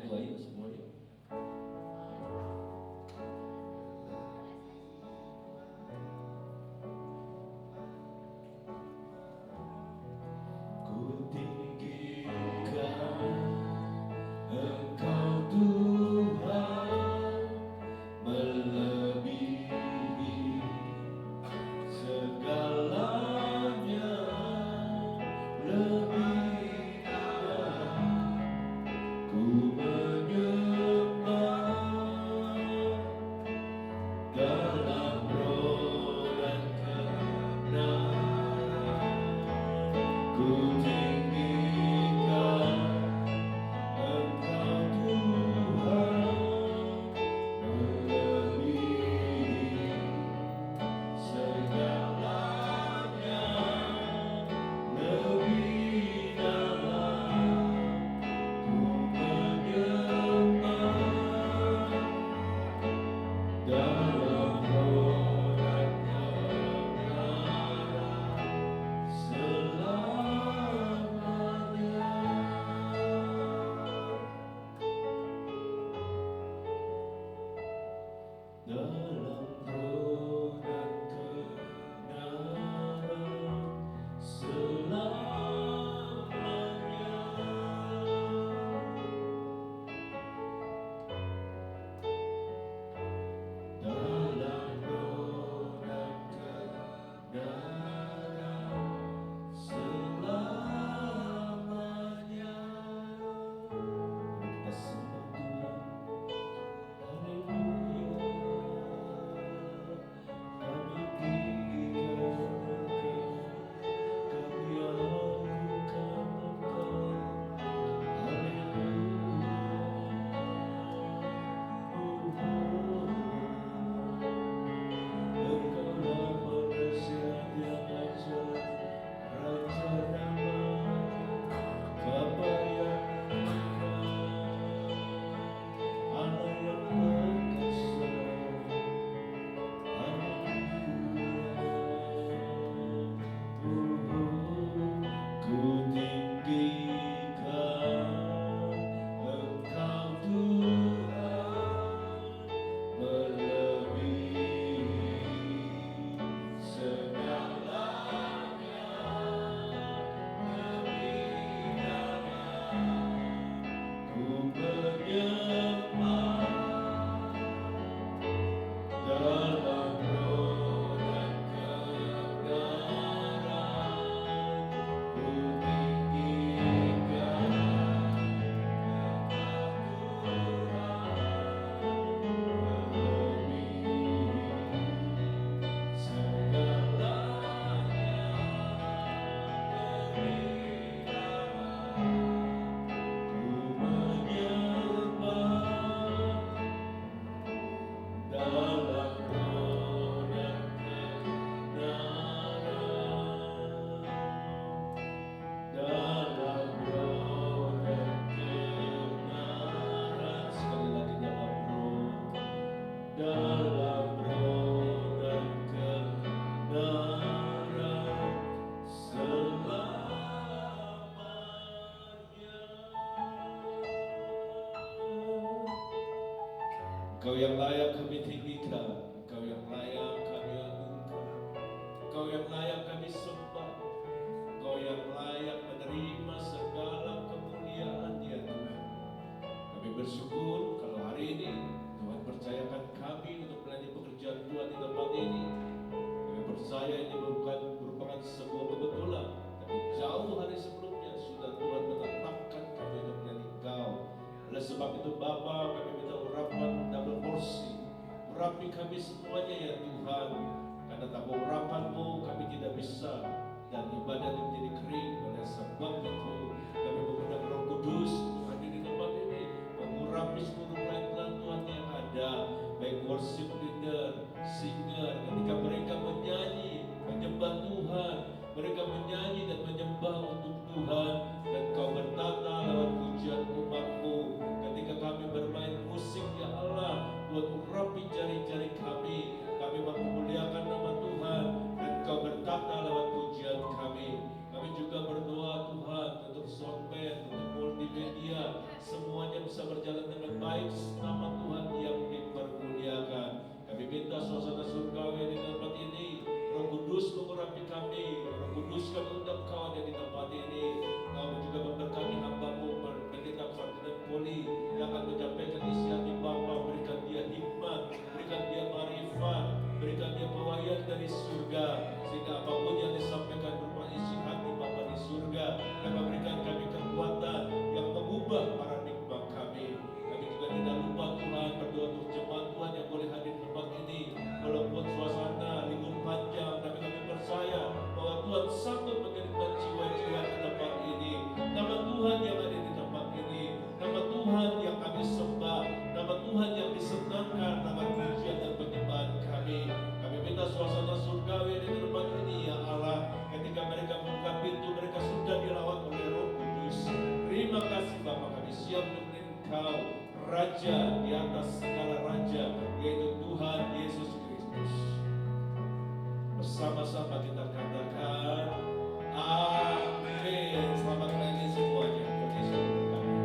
dua yuk semua yuk. Ku tinggikan Engkau Tuhan, melebihi segalanya, lebih dalam ku menyembah dalam roh dan kebenaran. Ku tinggikan Engkau Tuhan, melebihi segalanya, lebih dalam ku menyembah dalam roh dan kebenaran selamanya. Dalam roh dan kebenaran selamanya. Dalam roh dan kebenaran selamanya. Kita sembah Tuhan. Haleluya. Kami tinggikan Engkau, kami agunkan Engkau. Haleluya. Engkaulah penasihat yang ajaib, Raja damai, Bapa yang engkau, Allah yang perkasa. Ku tinggikan Engkau Tuhan, melebihi segalanya, lebih dalam ku menyembah dalam roh dan kebenaran. Ku tinggikan Engkau Tuhan, melebihi segalanya, lebih dalam ku menyembah dalam roh dan kebenaran. Dalam roh dan kebenaran. Sekali lagi dalam roh dan kebenaran selamanya. Engkau yang layak kami tinggikan, Engkau yang layak kami agungkan, Engkau yang layak kami sembah, Engkau yang layak menerima segala kemuliaan ya Tuhan. Kami bersyukur kalau hari ini Tuhan percayakan kami untuk melayani pekerjaan Tuhan di tempat ini. Kami percaya ini merupakan sebuah kebetulan, tapi jauh hari sebelumnya sudah Tuhan menetapkan kami untuk melayani Engkau. Oleh sebab itu Bapa, kami minta urapan double porsi. Urapi kami semuanya ya Tuhan, karena tanpa urapan-Mu kami tidak bisa, dan ibadah ini menjadi kering. Oleh sebab itu kami mengundang Roh Kudus untuk hadir di tempat ini, mengurapi seluruh pelayan Tuhan yang ada, baik worship leader, singer, ketika mereka menyanyi, menyembah Tuhan, mereka menyanyi dan menyembah untuk Tuhan, dan Kau bertata lewat pujian umat-Mu. Ketika kami bermain musik ya Allah, buat urapi jari-jari kami memuliakan nama Tuhan, dan Kau bertata lewat pujian kami. Kami juga berdoa Tuhan untuk sound band, untuk multimedia, semuanya bisa berjalan dengan baik. Nama Tuhan yang dipermuliakan. Kami minta suasana surgawi di tempat ini. Roh Kudus mengurapi kami. Roh Kudus kami undang Kau ada di tempat ini. Kau juga memberkati hamba-Mu Pendeta Ferdinand Poli yang akan menyampaikan isi hati Bapa. Berikan dia hikmat, berikan dia marifat, berikan dia pewahyuan dari surga, sehingga apapun yang disampaikan berupa isi hati Bapa di surga akan berikan kami kekuatan yang mengubah paradigma kami. Kami juga tidak lupa Tuhan berdoa untuk jemaat Tuhan yang boleh hadir di tempat ini. Walaupun suasana libur panjang, tapi kami percaya bahwa Tuhan sanggup mengirimkan jiwa-jiwa ke tempat ini. Nama Tuhan yang ada di tempat ini, nama Tuhan yang kami sembah, nama Tuhan yang disenangkan, nama pujian dan penyembahan kami. Kami minta suasana surgawi di tempat ini ya Allah. Ketika mereka membuka pintu, mereka sudah dirawat oleh Roh Kudus. Terima kasih Bapa, kami siap untuk Engkau Raja di atas segala raja, yaitu Tuhan Yesus Kristus. Bersama-sama kita katakan amin. Selamat pagi semuanya. Tuhan Yesus memberkati.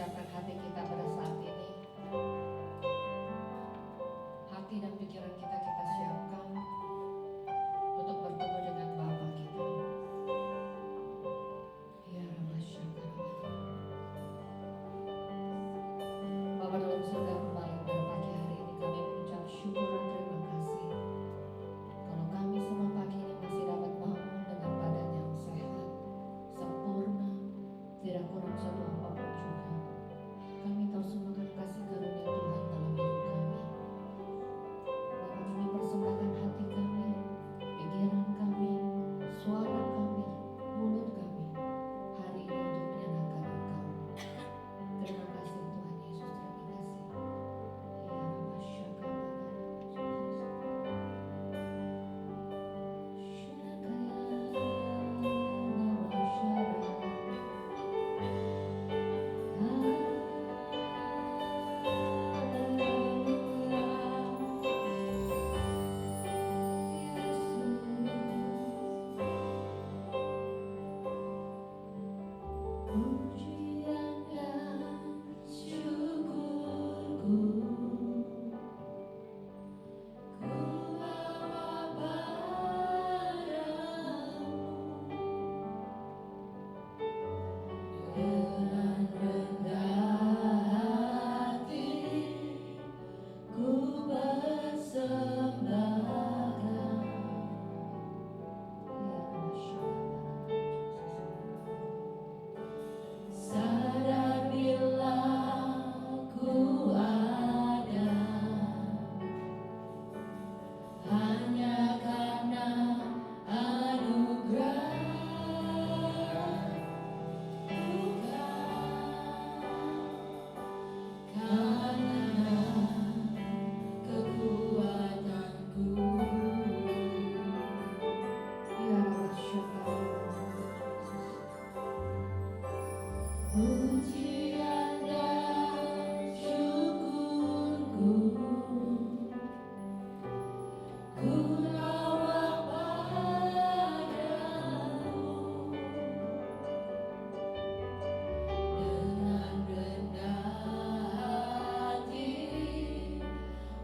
siapkan hati kita pada saat ini. Hati dan pikiran kita siapkan untuk bertemu dengan Bapa kita. Ya Rabbasya. Bapa dalam surga, kembali pada pagi hari ini kami mengucap syukur dan terima kasih. Kalau kami semua pagi ini masih dapat bangun dengan badan yang sehat, sempurna, tidak kurang satu apapun juga. Kami tahu semua karena kasih karunia Tuhan dalam hidup kami. Maka kami persembahkan hati kami, pikiran kami, suara kami, mulut kami hari ini untuk menyatakan Engkau. Terima kasih Tuhan Yesus, terima kasih. Ya Rabbasya pujian dan syukurku ku bawa padamu dengan rendah hati ku persembahkan. Ya sadar bila ku ada hanya karena anugerah Tuhan, karena kekuatanku. Ya Rabbasya. Pujian dan syukurku ku bawa padamu dengan rendah hati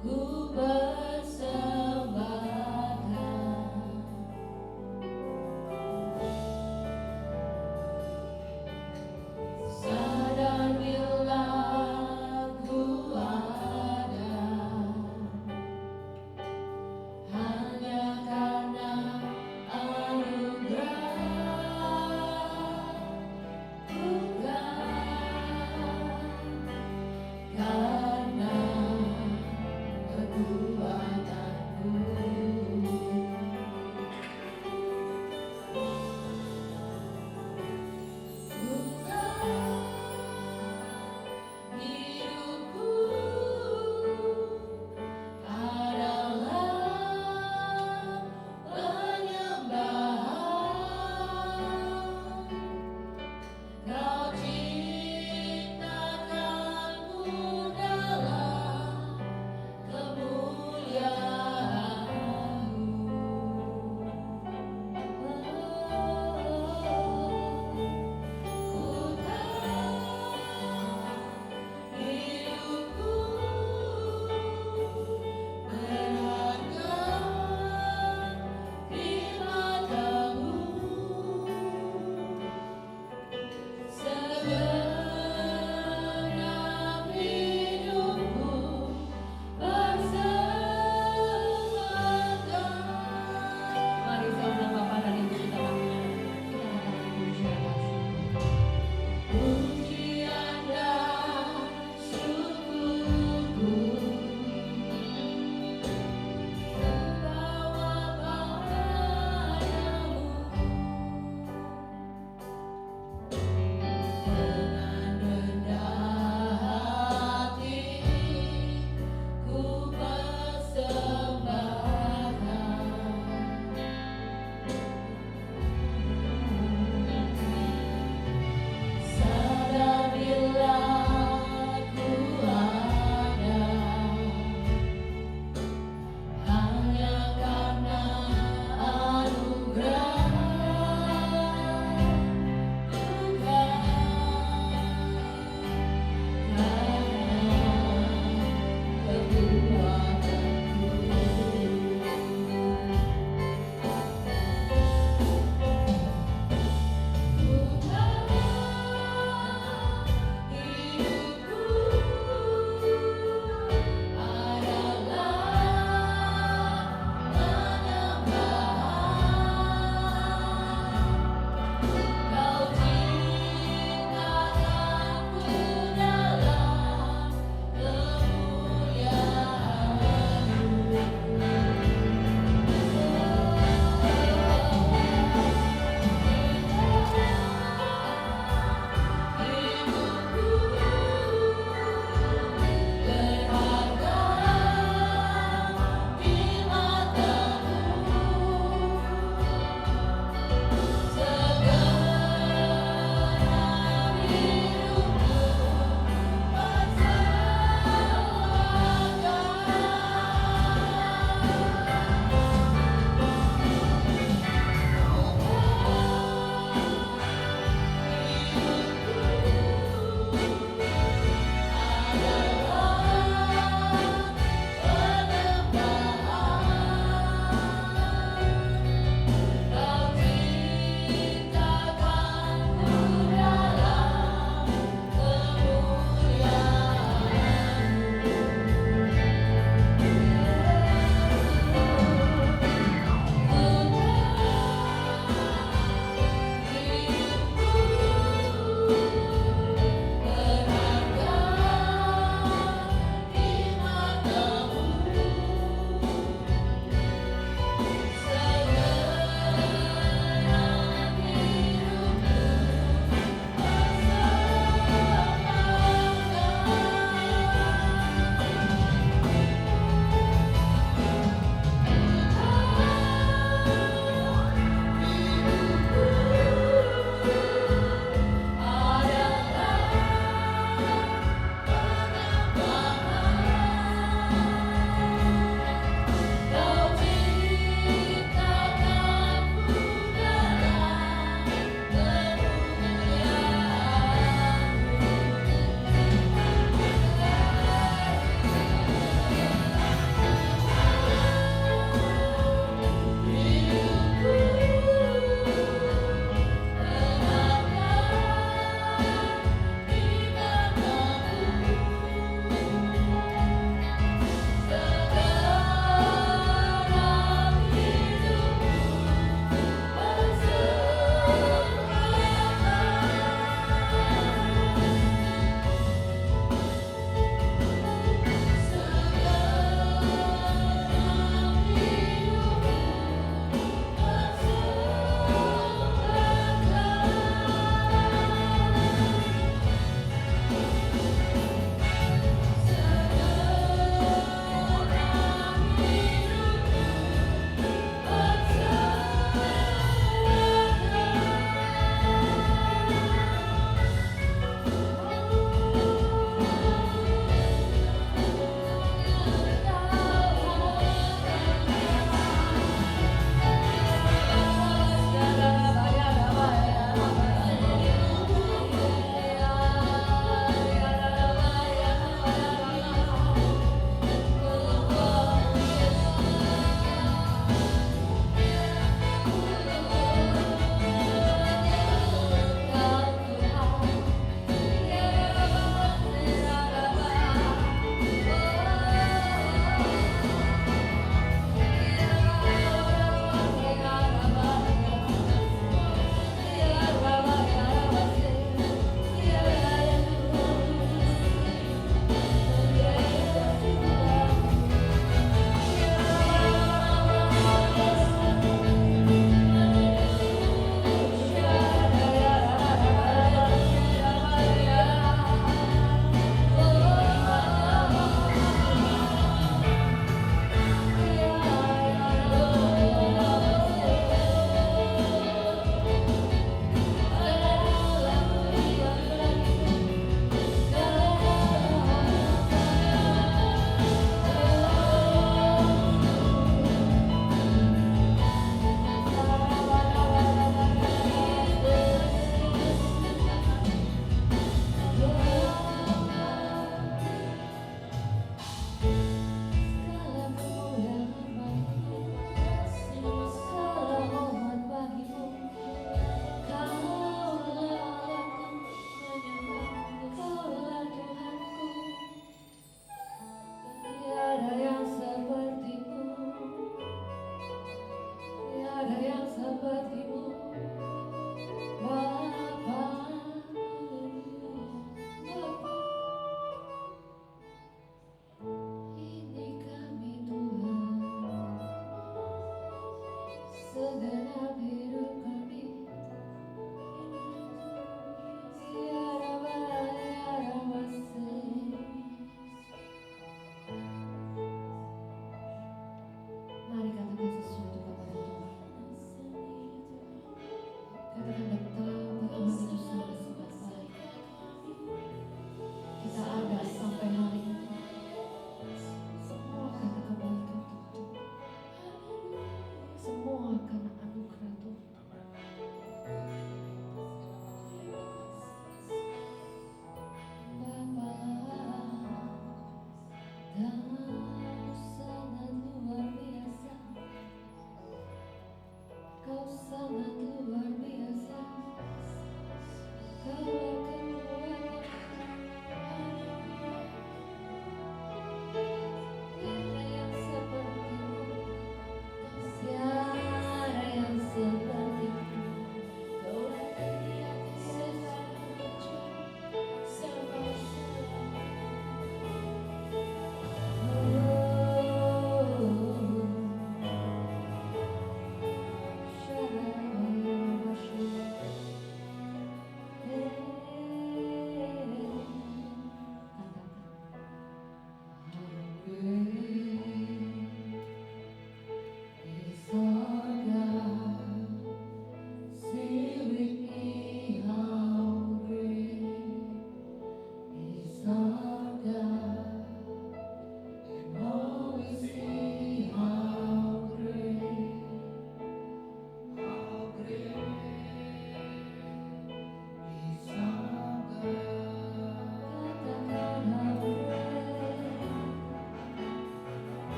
ku persembahkan.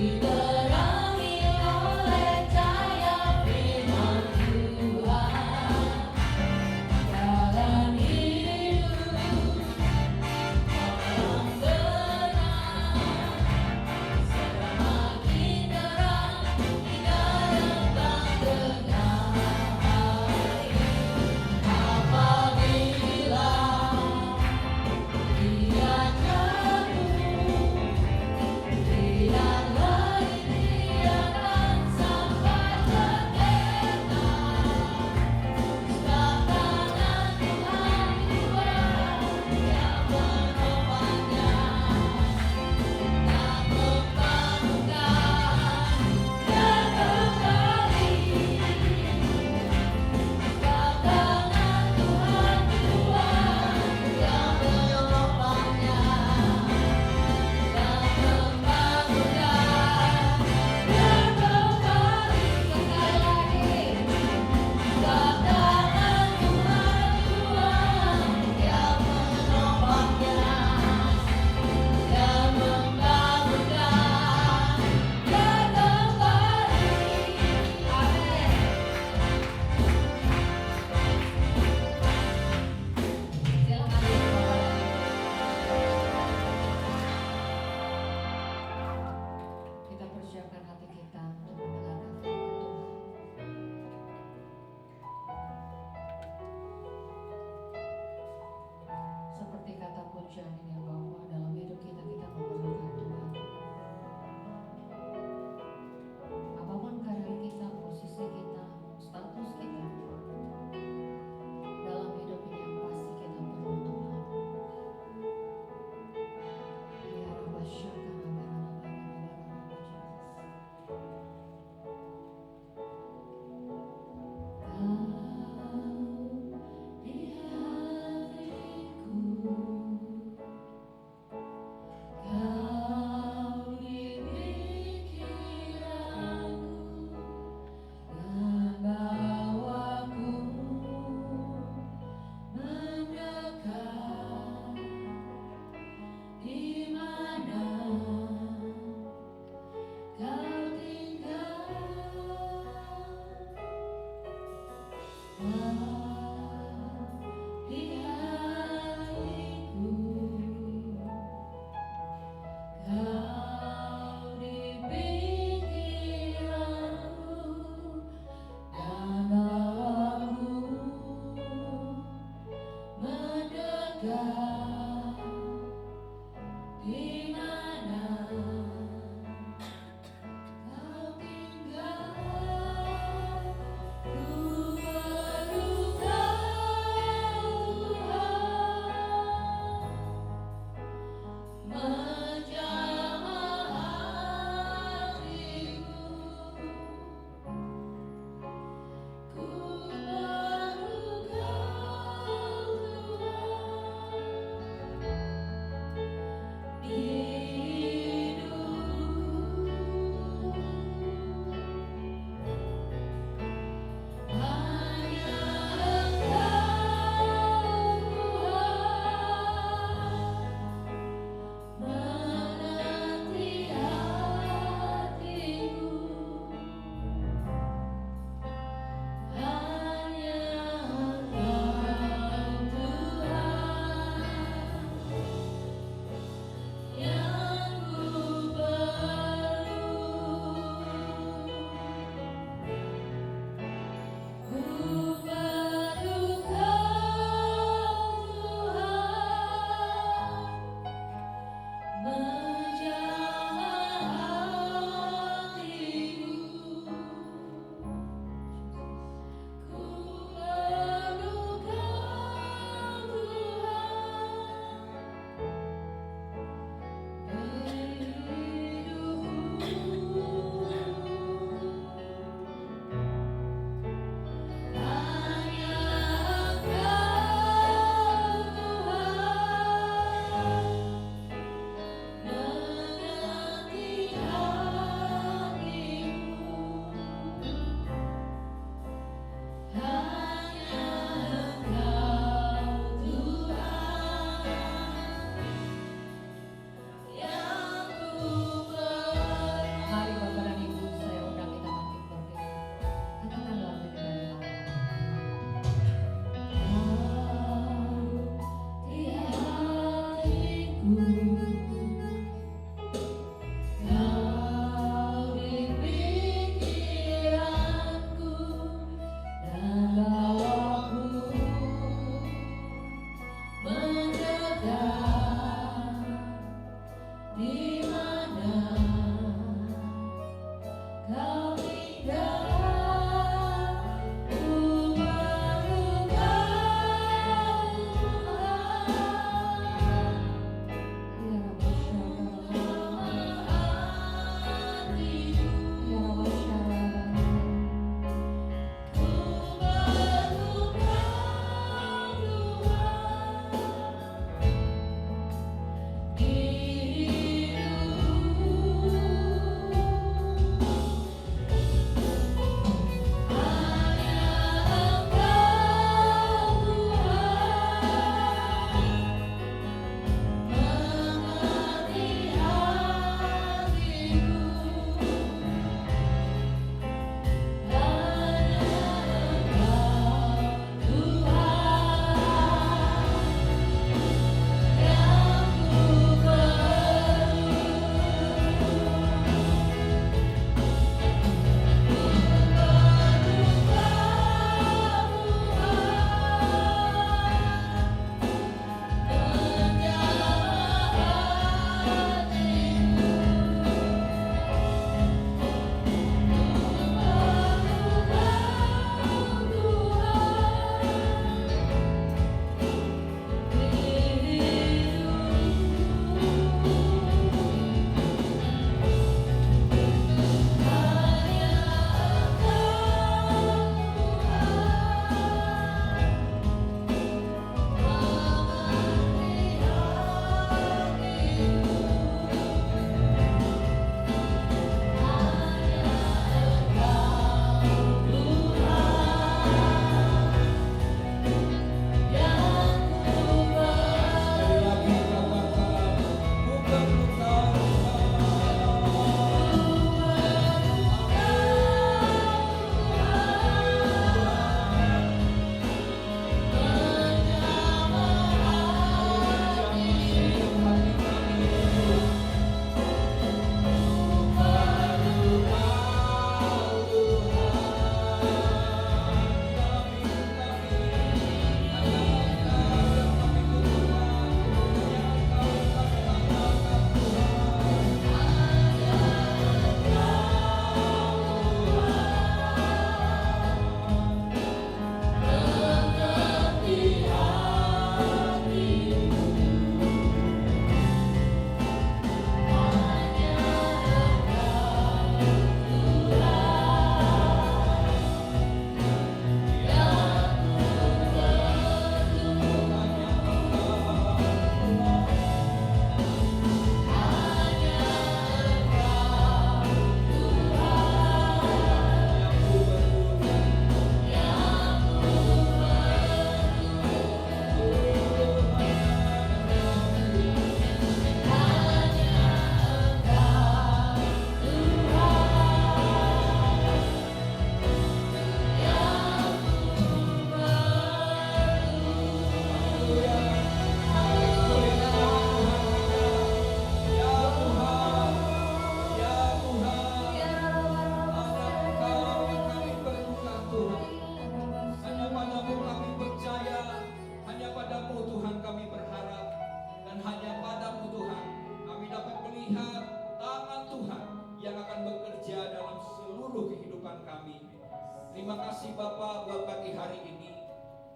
Diterangi oleh cahaya firman Tuhan, jalan hidup orang benar semakin terang di dalam kebenaran. Apabila dia jatuh, tidak lagi Terima kasih Bapa buat pagi hari ini,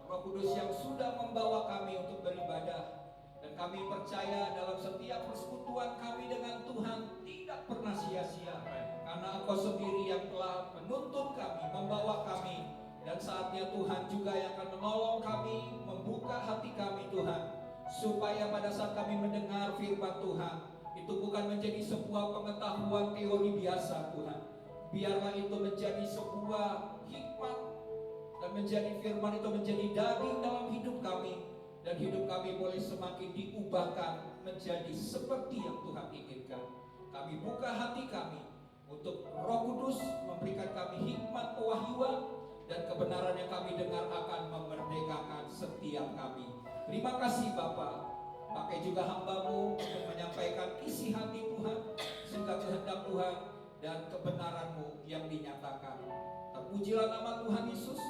Roh Kudus yang sudah membawa kami untuk beribadah. Dan kami percaya dalam setiap persekutuan kami dengan Tuhan tidak pernah sia-sia. Karena Engkau sendiri yang telah menuntun kami, membawa kami. Dan saatnya Tuhan juga yang akan menolong kami, membuka hati kami Tuhan. Supaya pada saat kami mendengar firman Tuhan, itu bukan menjadi sebuah pengetahuan teori biasa Tuhan. Biarlah itu menjadi sebuah hikmat dan menjadi firman itu menjadi daging dalam hidup kami. Dan hidup kami boleh semakin diubahkan menjadi seperti yang Tuhan inginkan. Kami buka hati kami untuk Roh Kudus memberikan kami hikmat pewahyuan dan kebenaran yang kami dengar akan memerdekakan setiap kami. Terima kasih Bapa. Pakai juga hamba-Mu untuk menyampaikan isi hati Tuhan, sehingga kehendak Tuhan dan kebenaran-Mu yang dinyatakan. Terpujilah nama Tuhan Yesus.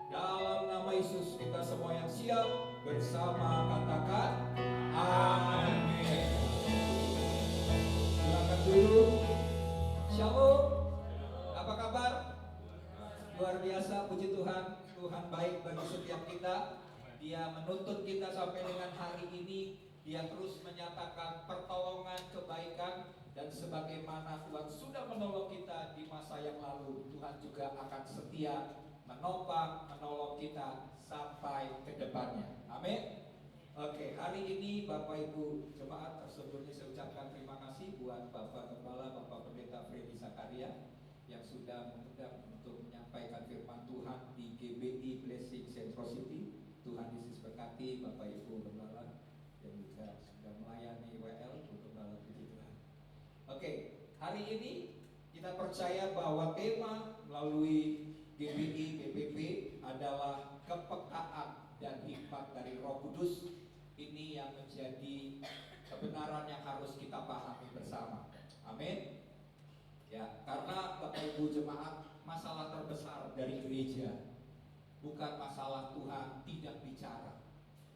Dalam nama Yesus kita semua yang siap bersama katakan amin. Silakan dulu. Shalom. Apa kabar? Luar biasa, puji Tuhan. Tuhan baik bagi setiap kita. Dia menuntun kita sampai dengan hari ini. Dia terus menyatakan pertolongan, kebaikan, dan sebagaimana Tuhan sudah menolong kita di masa yang lalu, Tuhan juga akan setia menopang, menolong kita sampai ke depannya. Amin. Oke, hari ini Bapak Ibu Jemaat, sebelumnya saya ucapkan terima kasih buat Bapak Gembala, Bapak Pendeta Freddy Zakaria yang sudah mengundang untuk menyampaikan firman Tuhan di GBI Blessing Central City. Tuhan Yesus berkati Bapak Ibu Gembala yang juga sudah melayani WL untuk Gembala, puji Tuhan. Oke, hari ini kita percaya bahwa tema melalui GBI BPP adalah kepekaan dan hikmat dari Roh Kudus. Ini yang menjadi kebenaran yang harus kita pahami bersama. Amin. Ya, karena Bapak Ibu Jemaat, masalah terbesar dari gereja bukan masalah Tuhan tidak bicara,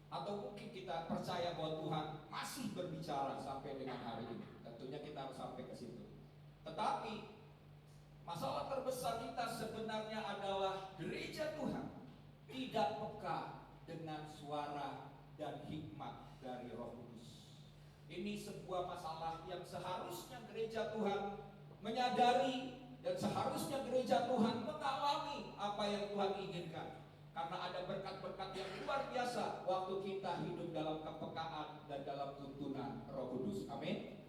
atau mungkin kita percaya bahwa Tuhan masih berbicara sampai dengan hari ini. Tentunya kita harus sampai ke situ. Tetapi masalah terbesar kita sebenarnya adalah gereja Tuhan tidak peka dengan suara dan hikmat dari Roh Kudus. Ini sebuah masalah yang seharusnya gereja Tuhan menyadari dan seharusnya gereja Tuhan mengalami apa yang Tuhan inginkan. Karena ada berkat-berkat yang luar biasa waktu kita hidup dalam kepekaan dan dalam tuntunan Roh Kudus. Amin.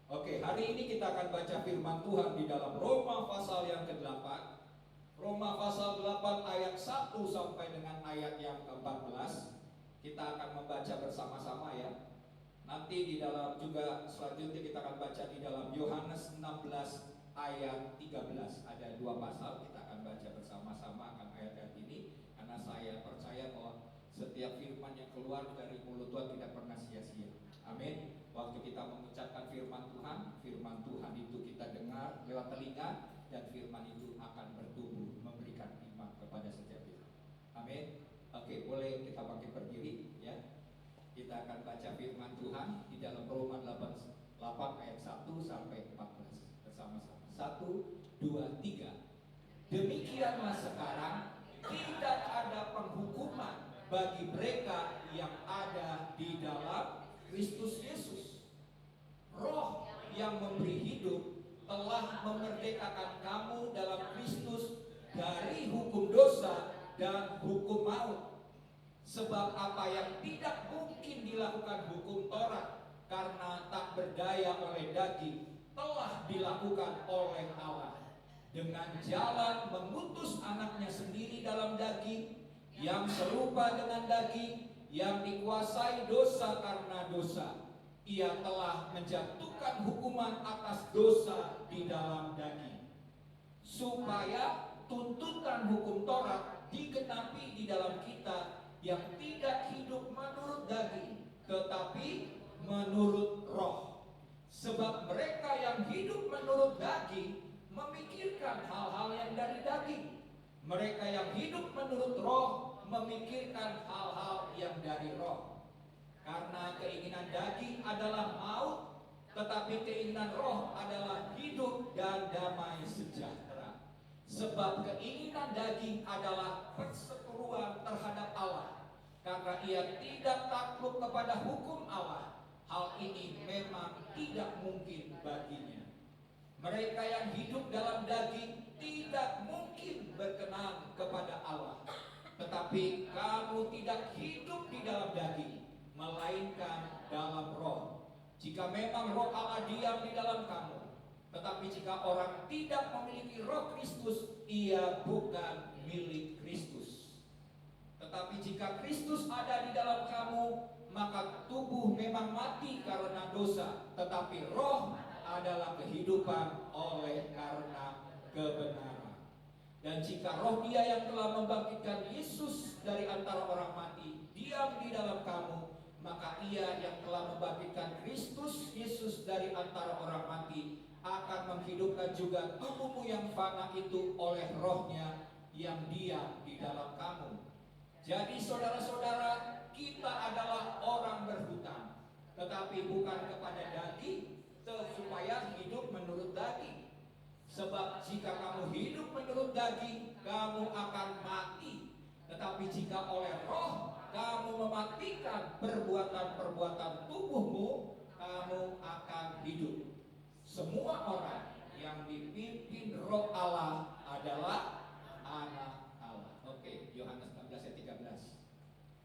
Oke, hari ini kita akan baca firman Tuhan di dalam Roma pasal yang ke-8. Roma pasal 8 ayat 1 sampai dengan ayat yang ke-14. Kita akan membaca bersama-sama ya. Nanti di dalam juga selanjutnya kita akan baca di dalam Yohanes 16 ayat 13. Ada 2 pasal, kita akan baca bersama-sama akan ayat-ayat ini. Karena saya percaya bahwa setiap firman yang keluar dari mulut Tuhan tidak pernah sia-sia. Amin. Waktu kita mengucapkan firman Tuhan itu kita dengar lewat telinga, dan firman itu akan bertumbuh, memberikan hikmat kepada setiap kita. Amin. Oke, boleh kita bangkit berdiri ya. Kita akan baca firman Tuhan di dalam Roma 8 ayat 1 sampai 14 bersama-sama. 1, 2, 3. Demikianlah sekarang tidak ada penghukuman bagi mereka yang ada di dalam Kristus Yesus. Roh yang memberi hidup telah memerdekakan kamu dalam Kristus dari hukum dosa dan hukum maut. Sebab apa yang tidak mungkin dilakukan hukum Taurat karena tak berdaya oleh daging, telah dilakukan oleh Allah dengan jalan mengutus anaknya sendiri dalam daging, yang serupa dengan daging, yang dikuasai dosa karena dosa. Ia telah menjatuhkan hukuman atas dosa di dalam daging, supaya tuntutan hukum Taurat digenapi di dalam kita yang tidak hidup menurut daging, tetapi menurut Roh. Sebab mereka yang hidup menurut daging memikirkan hal-hal yang dari daging. Mereka yang hidup menurut Roh memikirkan hal-hal yang dari Roh. Karena keinginan daging adalah maut, tetapi keinginan Roh adalah hidup dan damai sejahtera. Sebab keinginan daging adalah perseteruan terhadap Allah. Karena ia tidak takluk kepada hukum Allah, hal ini memang tidak mungkin baginya. Mereka yang hidup dalam daging tidak mungkin berkenan kepada Allah. Tetapi kamu tidak hidup di dalam daging, melainkan dalam roh. Jika memang roh Allah diam di dalam kamu, tetapi jika orang tidak memiliki roh Kristus, ia bukan milik Kristus. Tetapi jika Kristus ada di dalam kamu, maka tubuh memang mati karena dosa, tetapi roh adalah kehidupan oleh karena kebenaran. Dan jika roh Dia yang telah membangkitkan Yesus dari antara orang mati diam di dalam kamu, maka Ia yang telah membangkitkan Kristus Yesus dari antara orang mati akan menghidupkan juga tubuhmu yang fana itu oleh rohnya yang diam di dalam kamu. Jadi saudara-saudara, kita adalah orang berhutang, tetapi bukan kepada daging, supaya hidup menurut daging. Sebab jika kamu hidup menurut daging, kamu akan mati. Tetapi jika oleh roh kamu mematikan perbuatan-perbuatan tubuhmu, kamu akan hidup. Semua orang yang dipimpin roh Allah adalah anak Allah. Oke, Yohanes 16 ayat 13.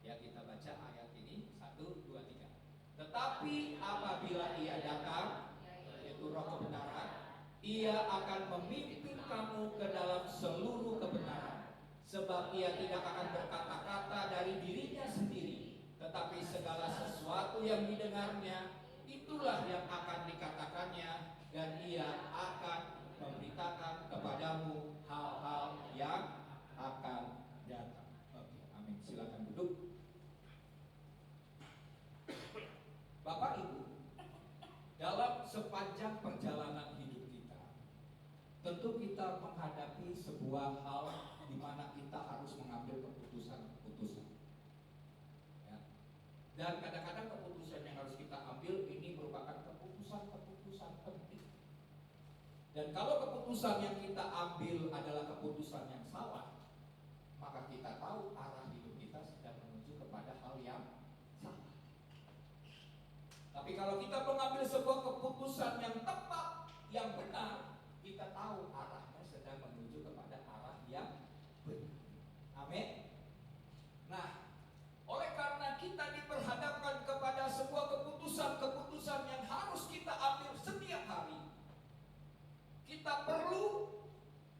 Ya, kita baca ayat ini 1, 2, 3. Tetapi apabila ia datang, yaitu roh kebenaran, ia akan memimpin kamu ke dalam seluruh kebenaran. Sebab ia tidak akan berkata-kata dari dirinya sendiri, tetapi segala sesuatu yang didengarnya, itulah yang akan dikatakannya, dan ia akan memberitakan kepadamu hal-hal yang akan datang. Oke, amin. Silakan duduk. Bapak Ibu, dalam sepanjang perjalanan hidup kita, tentu kita menghadapi sebuah hal di mana kita harus mengambil keputusan-keputusan. Ya. Dan kadang-kadang keputusan yang harus kita ambil ini merupakan keputusan-keputusan penting. Dan kalau keputusan yang kita ambil adalah keputusan yang salah, maka kita tahu arah hidup kita sedang menuju kepada hal yang salah. Tapi kalau kita mengambil sebuah keputusan yang tepat, yang benar, kita tahu arahnya sedang menuju kepada arah yang benar. Amin. Nah, oleh karena kita diperhadapkan kepada sebuah keputusan-keputusan yang harus kita ambil setiap hari, kita perlu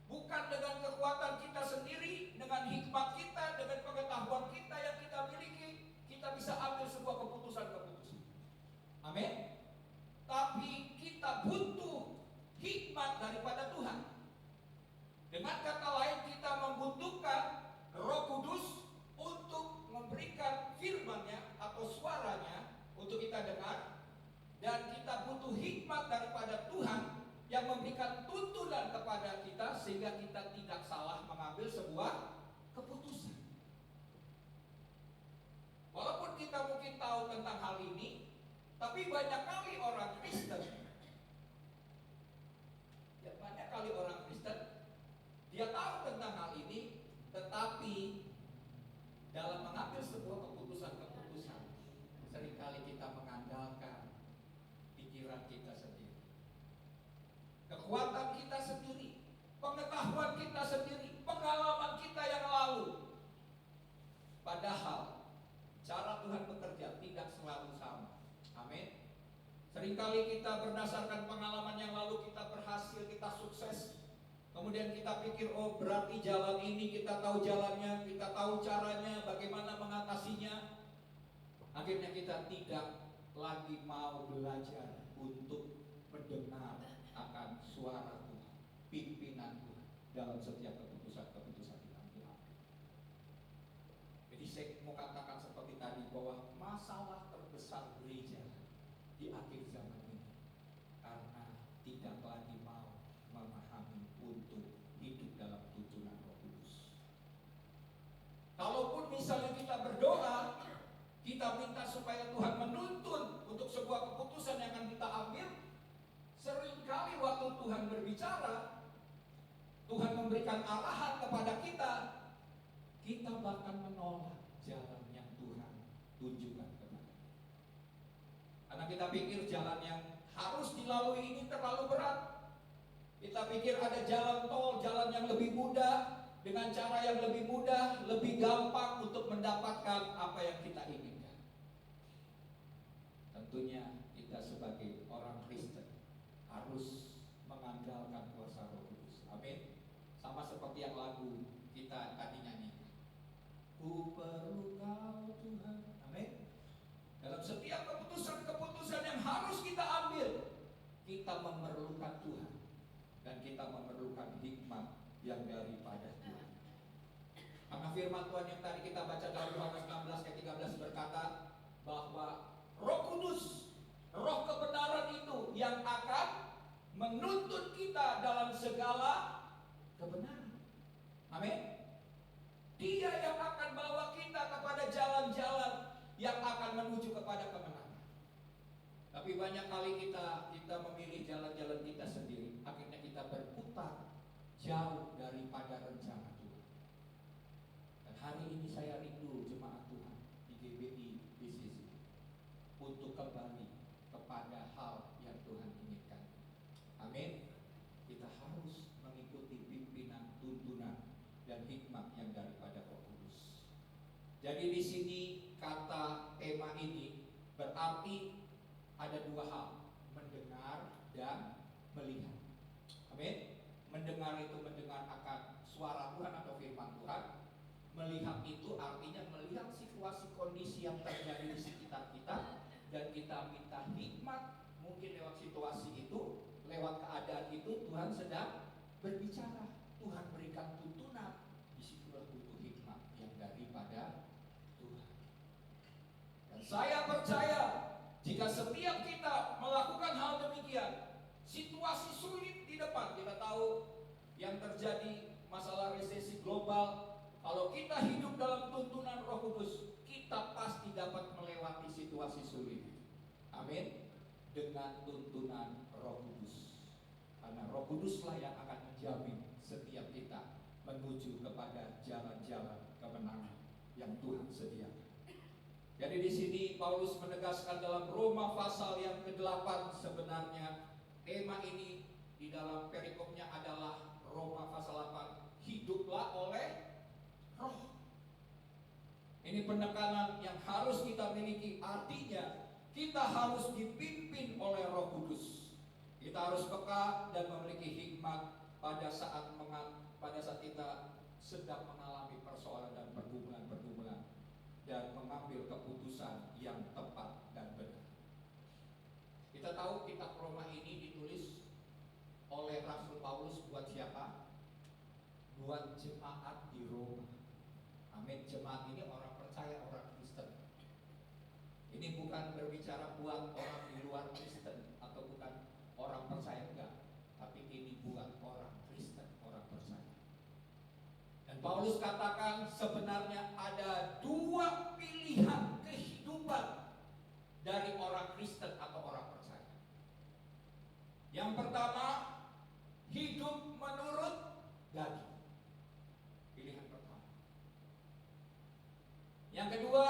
bukan dengan kekuatan kita sendiri, dengan hikmat kita, dengan pengetahuan kita yang kita miliki, kita bisa ambil sebuah keputusan-keputusan. Amin. Tapi kita butuh hikmat daripada Tuhan. Dengan kata lain, kita membutuhkan Roh Kudus untuk memberikan firman-Nya atau suaranya untuk kita dengar, dan kita butuh hikmat daripada Tuhan yang memberikan tuntunan kepada kita sehingga kita tidak salah mengambil sebuah keputusan. Walaupun kita mungkin tahu tentang hal ini, tapi banyak kali orang Kristen, dia tahu tentang hal ini, tetapi dalam mengambil sebuah keputusan-keputusan, seringkali kita mengandalkan pikiran kita sendiri, kekuatan kita sendiri, pengetahuan kita sendiri, pengalaman kita yang lalu. Padahal cara Tuhan bekerja tidak selalu sama. Amin. Seringkali kita berdasarkan pengalaman yang lalu, kita berhasil, kita sukses. Kemudian kita pikir, oh berarti jalan ini kita tahu jalannya, kita tahu caranya, bagaimana mengatasinya. Akhirnya kita tidak lagi mau belajar untuk mendengar akan suara Tuhan, pimpinan Tuhan dalam setiap keputusan-keputusan yang kita ambil. Jadi saya mau katakan seperti tadi, bahwa masalah terbesar gereja di akhir zaman ini karena tidak lagi mau memahami untuk hidup dalam tuntunan Roh Kudus. Kalaupun misalnya kita berdoa, kita minta supaya Tuhan menuntun untuk sebuah keputusan yang akan kita ambil, seringkali waktu Tuhan berbicara, Tuhan memberikan arahan kepada kita, kita bahkan menolak jalan yang Tuhan tunjukkan kepada kita. Karena kita pikir jalan yang harus dilalui ini terlalu berat. Kita pikir ada jalan tol, jalan yang lebih mudah, dengan cara yang lebih mudah, lebih gampang untuk mendapatkan apa yang kita inginkan. Tentunya kita sebagai orang Kristen harus mengandalkan kuasa Roh Kudus. Amin. Sama seperti yang lagu kita tadi nyanyikan. Ku perlu Kau Tuhan. Amin. Dalam setiap keputusan-keputusan yang harus kita ambil, kita memerlukan Tuhan. Dan kita memerlukan hikmat yang daripada Tuhan. Karena firman Tuhan yang tadi kita baca dalam Yohanes 16 ayat 13 berkata bahwa Roh Kudus, Roh kebenaran itu yang akan menuntun kita dalam segala kebenaran. Amin. Dia yang akan bawa kita kepada jalan-jalan yang akan menuju kepada kemenangan. Tapi banyak kali kita memilih jalan-jalan kita sendiri. Akhirnya kita berputar jauh daripada rencana Tuhan. Dan hari ini saya rindu jemaat Tuhan di GBI BCC untuk kembali kepada hal yang Tuhan inginkan. Amin. Kita harus mengikuti pimpinan, tuntunan, dan hikmat yang daripada Roh Kudus. Jadi di sini kata tema ini berarti ada dua hal, mendengar dan melihat. Amin. Mendengar itu mendengar akan suara Tuhan atau firman Tuhan. Melihat itu artinya melihat situasi kondisi yang terjadi di sekitar kita, dan kita minta hikmat. Mungkin lewat situasi itu, lewat keadaan itu Tuhan sedang berbicara, Tuhan berikan tuntunan. Disitulah butuh hikmat yang daripada Tuhan. Dan saya percaya jika setiap kita melakukan hal demikian, situasi sulit di depan, kita tahu yang terjadi masalah resesi global. Kalau kita hidup dalam tuntunan Roh Kudus, kita pasti dapat melewati situasi sulit. Amin. Dengan tuntunan Roh Kudus. Karena Roh Kuduslah yang akan menjamin setiap kita menuju kepada jalan-jalan kemenangan yang Tuhan sediakan. Jadi di sini Paulus menegaskan dalam Roma pasal yang ke-8, sebenarnya tema ini di dalam perikopnya adalah Roma pasal 8, hiduplah oleh Roh. Ini penekanan yang harus kita miliki, artinya kita harus dipimpin oleh Roh Kudus. Kita harus peka dan memiliki hikmat pada saat kita sedang mengalami persoalan dan pergumulan dan mengambil keputusan yang tepat dan benar. Kita tahu kitab Roma ini ditulis oleh Rasul Paulus buat siapa? Buat jemaat di Roma. Amin. Jemaat ini orang percaya, orang Kristen. Ini bukan berbicara buat orang di luar Kristen atau bukan orang percaya, enggak. Tapi ini buat orang Kristen, orang percaya. Dan Paulus katakan sebenarnya ada dua pilihan kehidupan dari orang Kristen atau orang percaya. Yang pertama, hidup menurut daging. Pilihan pertama. Yang kedua,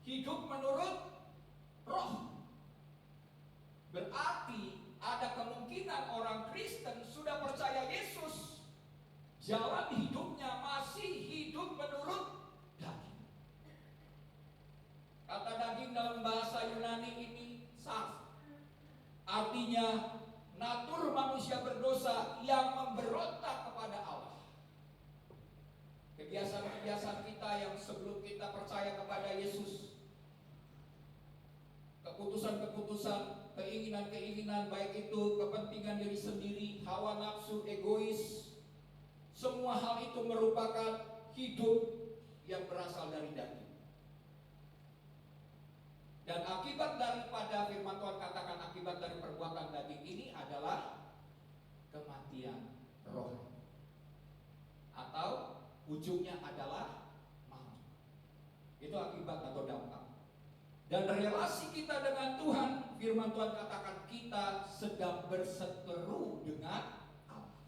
hidup menurut roh. Berarti ada kemungkinan orang Kristen sudah percaya Yesus, jalan hidupnya masih hidup menurut daging. Kata daging dalam bahasa Yunani ini sarf, artinya natur manusia berdosa yang memberontak kepada Allah. Kebiasaan-kebiasaan kita yang sebelum kita percaya kepada Yesus, keputusan-keputusan, keinginan-keinginan, baik itu kepentingan diri sendiri, hawa nafsu, egois, semua hal itu merupakan hidup yang berasal dari daging. Dan akibat daripada firman Tuhan katakan, akibat dari perbuatan daging ini adalah kematian roh, atau ujungnya adalah maut. Itu akibat atau dampak. Dan relasi kita dengan Tuhan, firman Tuhan katakan kita sedang berseteru dengan Allah.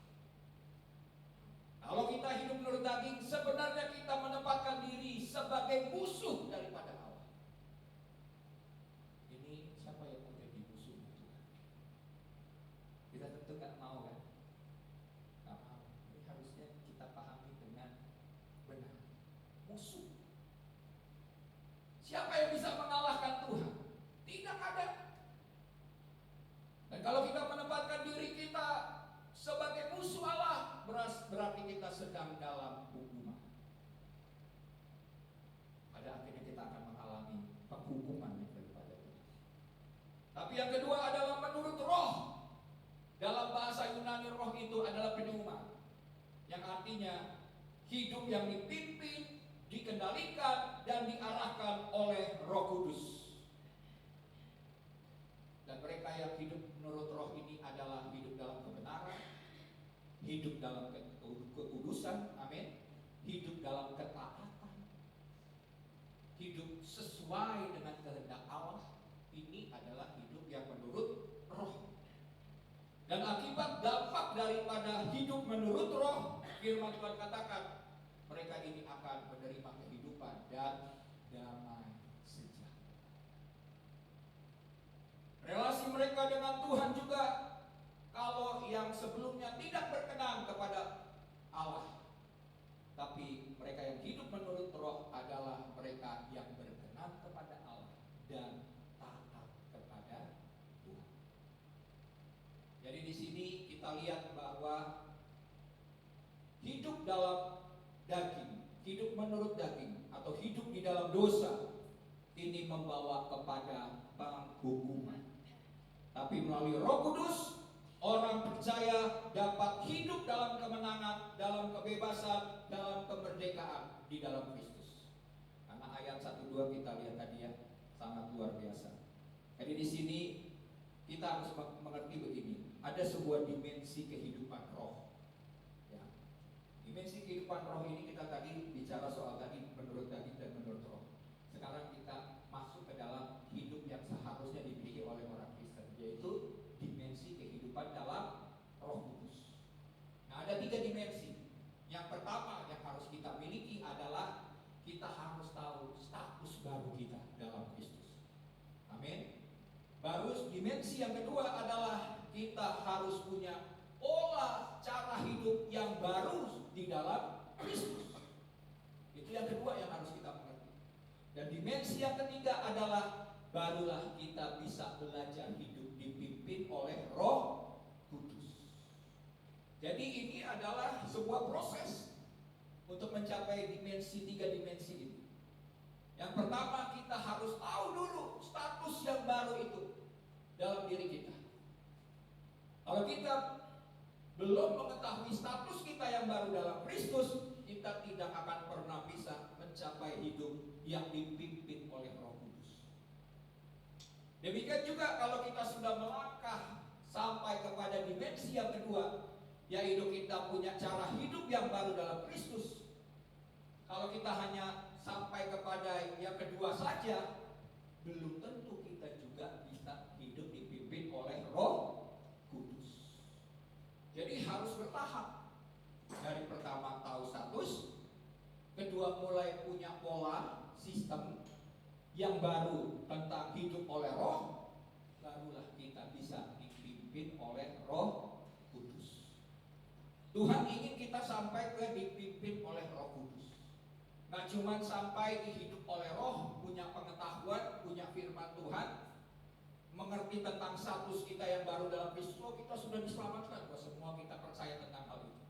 artinya hidup yang dipimpin, dikendalikan, dan diarahkan oleh Roh Kudus. Dan mereka yang hidup menurut Roh ini adalah hidup dalam kebenaran, hidup dalam kekudusan, amin, hidup dalam ketaatan, hidup sesuai dengan kehendak Allah. Ini adalah hidup yang menurut Roh. Dan akibat dampak daripada hidup menurut Roh, firman Tuhan katakan, mereka ini akan menerima kehidupan dan damai sejahtera. Relasi mereka dengan Tuhan juga, kalau yang sebelumnya tidak berkenan kepada Allah, tapi mereka yang hidup menurut Roh adalah mereka yang berkenan kepada Allah dan taat kepada Tuhan. Jadi di sini kita lihat bahwa hidup dalam daging, hidup menurut daging, atau hidup di dalam dosa, ini membawa kepada penghukuman. Tapi melalui Roh Kudus, orang percaya dapat hidup dalam kemenangan, dalam kebebasan, dalam kemerdekaan di dalam Kristus. Karena ayat 1-2 kita lihat tadi ya, sangat luar biasa. Jadi di sini kita harus mengerti begini, ada sebuah dimensi kehidupan roh. Ya. Dimensi kehidupan roh ini kita tadi bicara soal tadi menurut daging dan menurut roh. Sekarang kita masuk ke dalam hidup yang seharusnya dimiliki oleh orang Kristen, yaitu dimensi kehidupan dalam Roh Kudus. Nah, ada 3 dimensi. Yang pertama yang harus kita miliki adalah kita harus tahu status baru kita dalam Kristus. Amin. Baru dimensi yang kedua adalah kita harus punya pola cara hidup yang baru di dalam Kristus. Itu yang kedua yang harus kita mengerti. Dan dimensi yang ketiga adalah barulah kita bisa belajar hidup dipimpin oleh Roh Kudus. Jadi ini adalah sebuah proses untuk mencapai dimensi, 3 dimensi ini. Yang pertama, kita harus tahu dulu status yang baru itu dalam diri kita. Kalau kita belum mengetahui status kita yang baru dalam Kristus, kita tidak akan pernah bisa mencapai hidup yang dipimpin oleh Roh Kudus. Demikian juga kalau kita sudah melangkah sampai kepada dimensi yang kedua, yaitu kita punya cara hidup yang baru dalam Kristus. Kalau kita hanya sampai kepada yang kedua saja, belum tentu kita juga bisa hidup dipimpin oleh Roh Kudus. Jadi harus bertahap. Dari pertama tahu status, kedua mulai punya pola sistem yang baru tentang hidup oleh Roh, barulah kita bisa dipimpin oleh Roh Kudus. Tuhan ingin kita sampai ke dipimpin oleh Roh Kudus. Nggak cuma sampai dihidup oleh Roh, punya pengetahuan, punya firman Tuhan, mengerti tentang status kita yang baru dalam Kristus. Oh, kita sudah diselamatkan, semua kita percaya tentang hal itu.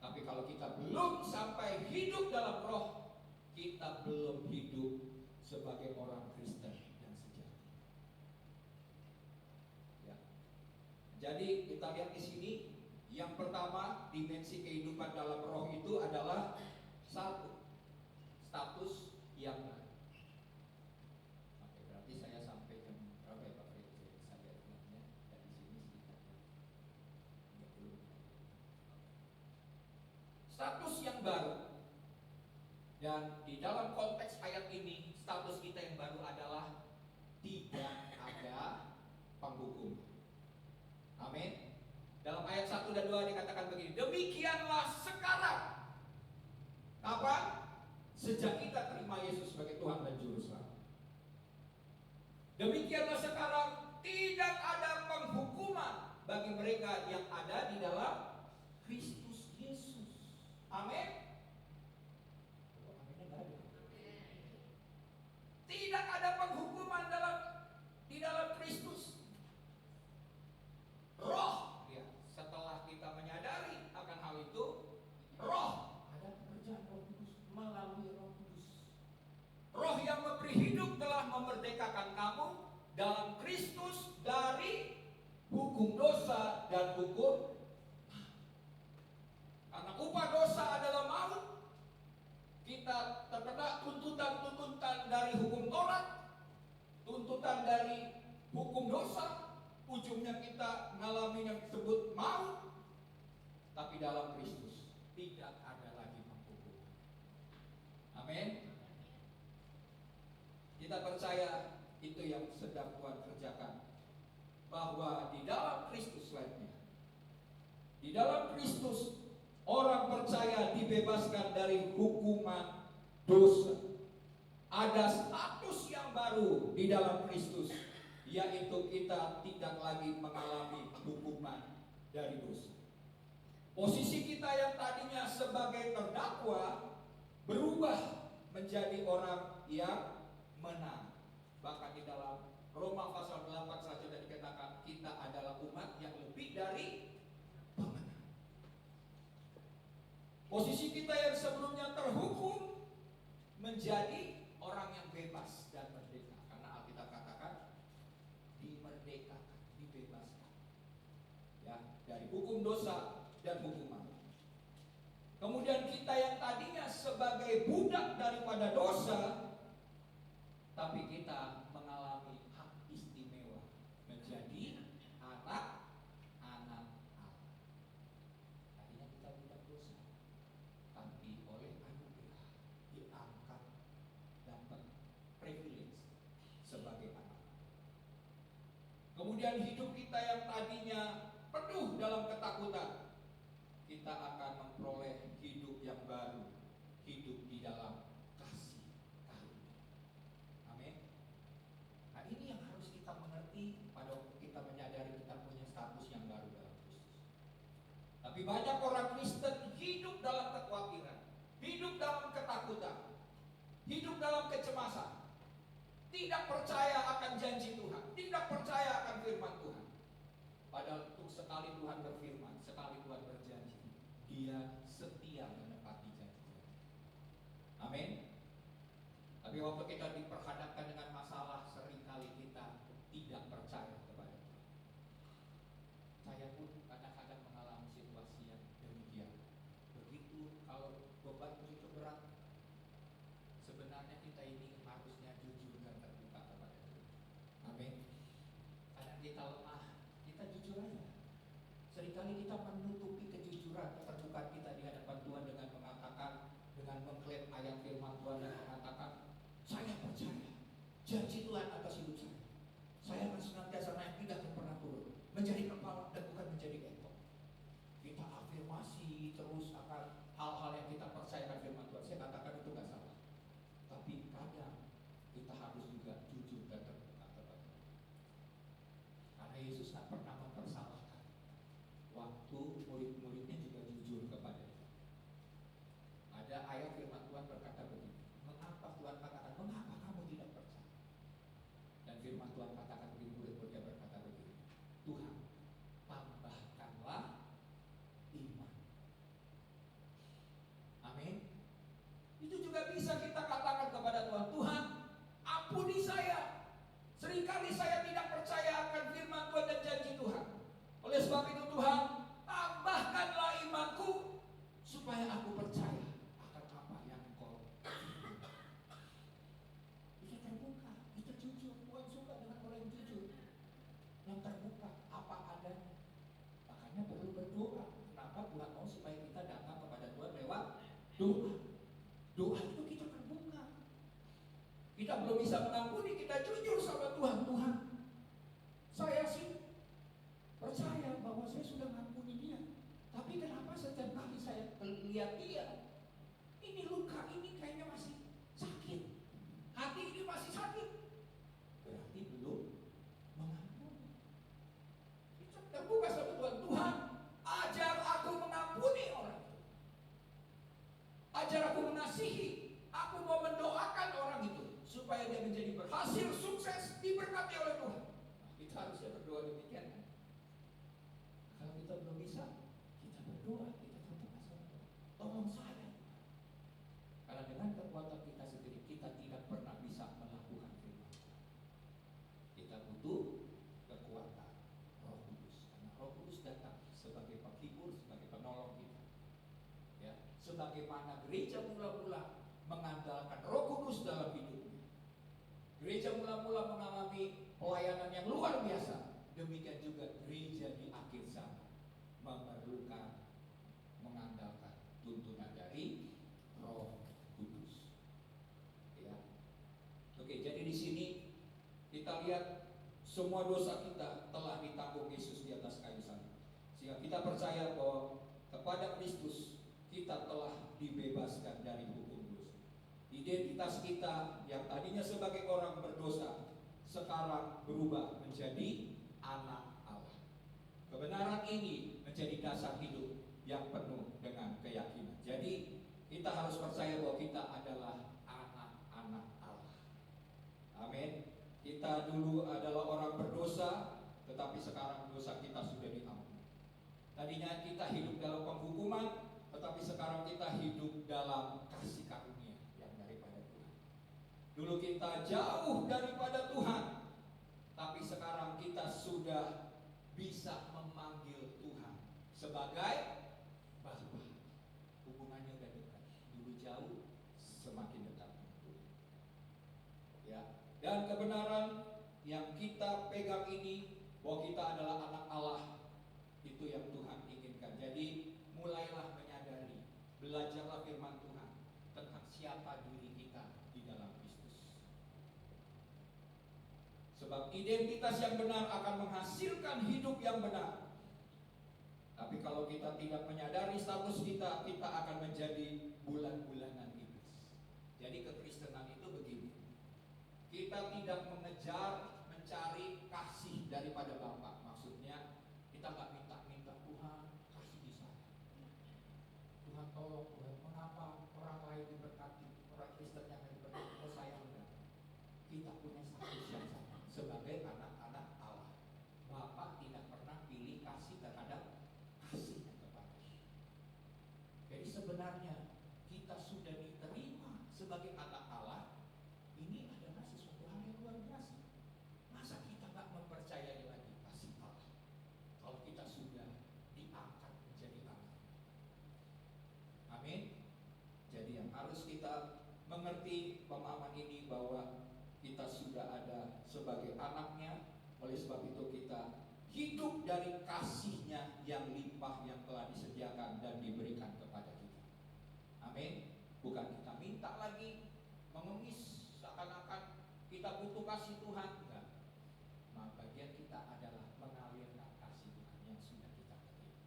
Tapi kalau kita belum sampai hidup dalam Roh, kita belum hidup sebagai orang Kristen yang sejati. Ya. Jadi kita lihat di sini, yang pertama dimensi kehidupan dalam Roh itu adalah satu, status yang baru. Oke, berarti saya sampai jam berapa ya Pak Fred? Saya lihatnya dari sini sekitar 30. Status yang baru. Dan di dalam konteks ayat ini, status kita yang baru adalah tidak ada penghukum. Amin. Dalam ayat 1 dan 2 dikatakan begini, demikianlah sekarang. Kapan? Sejak kita terima Yesus sebagai Tuhan dan Juru Selamat. Demikianlah sekarang tidak ada penghukuman bagi mereka yang ada di dalam Kristus Yesus. Amin. Tidak ada penghukuman di dalam Kristus. Roh, ya, setelah kita menyadari akan hal itu, Roh, ada pekerjaan Roh Kudus melalui Roh Kudus. Roh yang memberi hidup telah memerdekakan kamu dalam Kristus dari hukum dosa dan hukum. Karena upah dosa Karena tuntutan-tuntutan dari hukum Taurat, tuntutan dari hukum dosa, ujungnya kita mengalami yang disebut maut. Tapi dalam Kristus tidak ada lagi penghukuman. Amin. Kita percaya itu yang sedang Tuhan kerjakan, bahwa di dalam Kristus lainnya, di dalam Kristus orang percaya dibebaskan dari hukuman dosa. Ada status yang baru di dalam Kristus, yaitu kita tidak lagi mengalami hukuman dari dosa. Posisi kita yang tadinya sebagai terdakwa berubah menjadi orang yang menang. Bahkan di dalam Roma pasal 8 saja sudah dikatakan kita adalah umat yang lebih dari pemenang. Posisi kita yang sebelumnya terhukum menjadi orang yang bebas dan merdeka. Karena Alkitab katakan dimerdekakan, dibebaskan, ya, dari hukum dosa dan hukuman. Kemudian kita yang tadinya sebagai budak daripada dosa, tapi kita mengalami hak istimewa menjadi anak-anak Allah. Tadinya kita budak dosa, tapi oleh anugerah diangkat, dapat privilege sebagai anak. Kemudian hidup kita yang tadinya penuh dalam ketakutan, kita akan memperoleh hidup yang baru, hidup di dalam kasih karunia. Amin. Nah, ini yang harus kita mengerti pada waktu kita menyadari kita punya status yang baru dalam Kristus. Tapi banyak orang Kristen hidup dalam kekhawatiran, hidup dalam ketakutan, hidup dalam kecemasan, tidak percaya akan janji Tuhan, tidak percaya akan firman Tuhan. Padahal untuk sekali Tuhan berfirman, sekali Tuhan berjanji, Dia setia menepati janji. Amin. Tapi waktu kita diperhadapkan dengan masalah, seringkali kita tidak percaya kepada Tuhan. Saya pun kadang-kadang mengalami situasi yang demikian. Begitu kalau beban begitu berat, sebenarnya kita ini harusnya jujur dan terbuka kepada Tuhan. Amin. Kadang kita lemah, kita jujur aja. Seringkali kita menutupi kejujuran, keterbukaan kita di hadapan Tuhan dengan mengatakan, dengan mengklaim ayat firman Tuhan yang mengatakan, saya percaya janji Tuhan atas hidup saya. Saya akan senantiasa naik, tidak akan pernah turun, menjadi kepala dan bukan menjadi ekor. Kita afirmasi terus akan hal-hal yang kita percayakan firman Tuhan. Saya katakan itu nggak salah. Tapi kadang kita harus juga jujur dan terbuka kepada Tuhan. Karena Yesus tak pernah mempersalahkan. Waktu murid-muridnya juga jujur kepada Dia. Ada ayat firman Tuhan berkata begini, mengapa Tuhan katakan, mengapa kamu tidak percaya? Dan firman Tuhan katakan begini, murid-muridnya berkata begini, Tuhan, tambahkanlah iman. Amin. Itu juga bisa kita katakan kepada Tuhan, Tuhan, ampuni saya. Seringkali saya tidak percaya akan firman Tuhan dan janji Tuhan. Oleh sebab itu Tuhan, tambahkanlah imanku supaya aku percaya akan apa yang Engkau firmankan. Kita terbuka, kita jujur. Tuhan suka dengan orang yang jujur, yang terbuka apa adanya. Makanya perlu berdoa. Kenapa Tuhan mau supaya kita datang kepada Tuhan lewat doa. Doa itu kita terbuka. Kita belum bisa mengampuni, kita jujur sama Tuhan. Tuhan, saya sih percaya bahwa saya sudah mengampuni dia, tapi kenapa setiap kali saya lihat dia, ini luka ini kayaknya masih sakit, hati ini masih sakit, berarti belum mengampuni. Kita terbuka sama Tuhan. Tuhan, ajar aku mengampuni orang itu, ajar aku mengasihi, aku mau mendoakan orang itu supaya dia menjadi berhasil, sukses, diberkati oleh Tuhan. Kita harusnya berdoa demikian kan? Kalau kita belum bisa, kita berdoa, kita terbuka sama Tuhan. Tolong saya. Karena dengan kekuatan kita sendiri, kita tidak pernah bisa melakukan firman. Kita butuh kekuatan Roh Kudus. Karena Roh Kudus datang sebagai penghibur, sebagai penolong kita. Ya, sebagaimana gereja mula-mula mengandalkan Roh Kudus dalam hidupnya. Gereja mula-mula mengalami pelayanan yang luar biasa. Demikian juga gereja di akhir zaman memerlukan mengandalkan tuntunan dari Roh Kudus. Ya. Oke, jadi di sini kita lihat semua dosa kita telah ditanggung Yesus di atas kayu salib. Sehingga kita percaya bahwa kepada Kristus kita telah dibebaskan dari hukum dosa. Identitas kita yang tadinya sebagai orang berdosa sekarang berubah menjadi anak Allah. Kebenaran ini menjadi dasar hidup yang penuh dengan keyakinan. Jadi kita harus percaya bahwa kita adalah anak-anak Allah. Amin. Kita dulu adalah orang berdosa, tetapi sekarang dosa kita sudah diampuni. Tadinya kita hidup dalam penghukuman, tetapi sekarang kita hidup dalam kasih karunia yang daripada Tuhan. Dulu kita jauh daripada Tuhan, tapi sekarang kita sudah bisa memanggil Tuhan sebagai Bapa. Hubungannya udah dekat. Dulu jauh, semakin dekat. Ya. Dan kebenaran yang kita pegang ini bahwa kita adalah anak Allah, itu yang Tuhan inginkan. Jadi mulailah menyadari, belajarlah firman Tuhan tentang siapa diri kita di dalam Kristus. Sebab identitas yang benar akan menghasilkan hidup yang benar. Tapi kalau kita tidak menyadari status kita, kita akan menjadi bulan-bulanan iblis. Jadi kekristenan itu begini. Kita tidak mengejar, mencari kasih daripada Bapa. Maksudnya kita nggak minta Tuhan kasih di sana. Tuhan tolong Tuhan, mengapa orang lain diberkati, orang Kristen yang diberkati, oh saya enggak. Kita punya status yang sama sebagai anak-anak Allah. Bapa tidak pernah pilih kasih terhadap kasihnya kepada kita. Jadi sebenarnya kita sudah diterima sebagai anak Allah. Ini adalah sesuatu hal yang luar biasa. Masa kita nggak mempercayai lagi kasih Allah kalau kita sudah diangkat menjadi anak? Amin. Jadi yang harus kita mengerti pemahaman ini bahwa kita sudah ada sebagai anaknya. Oleh sebab itu kita hidup dari kasihnya yang limpah yang telah disediakan dan diberikan kepada kita. Amin. Bukan kita minta lagi, mengemis seakan-akan kita butuh kasih Tuhan. Enggak. Nah, bagian kita adalah mengalirkan kasih Tuhan yang sudah kita terima.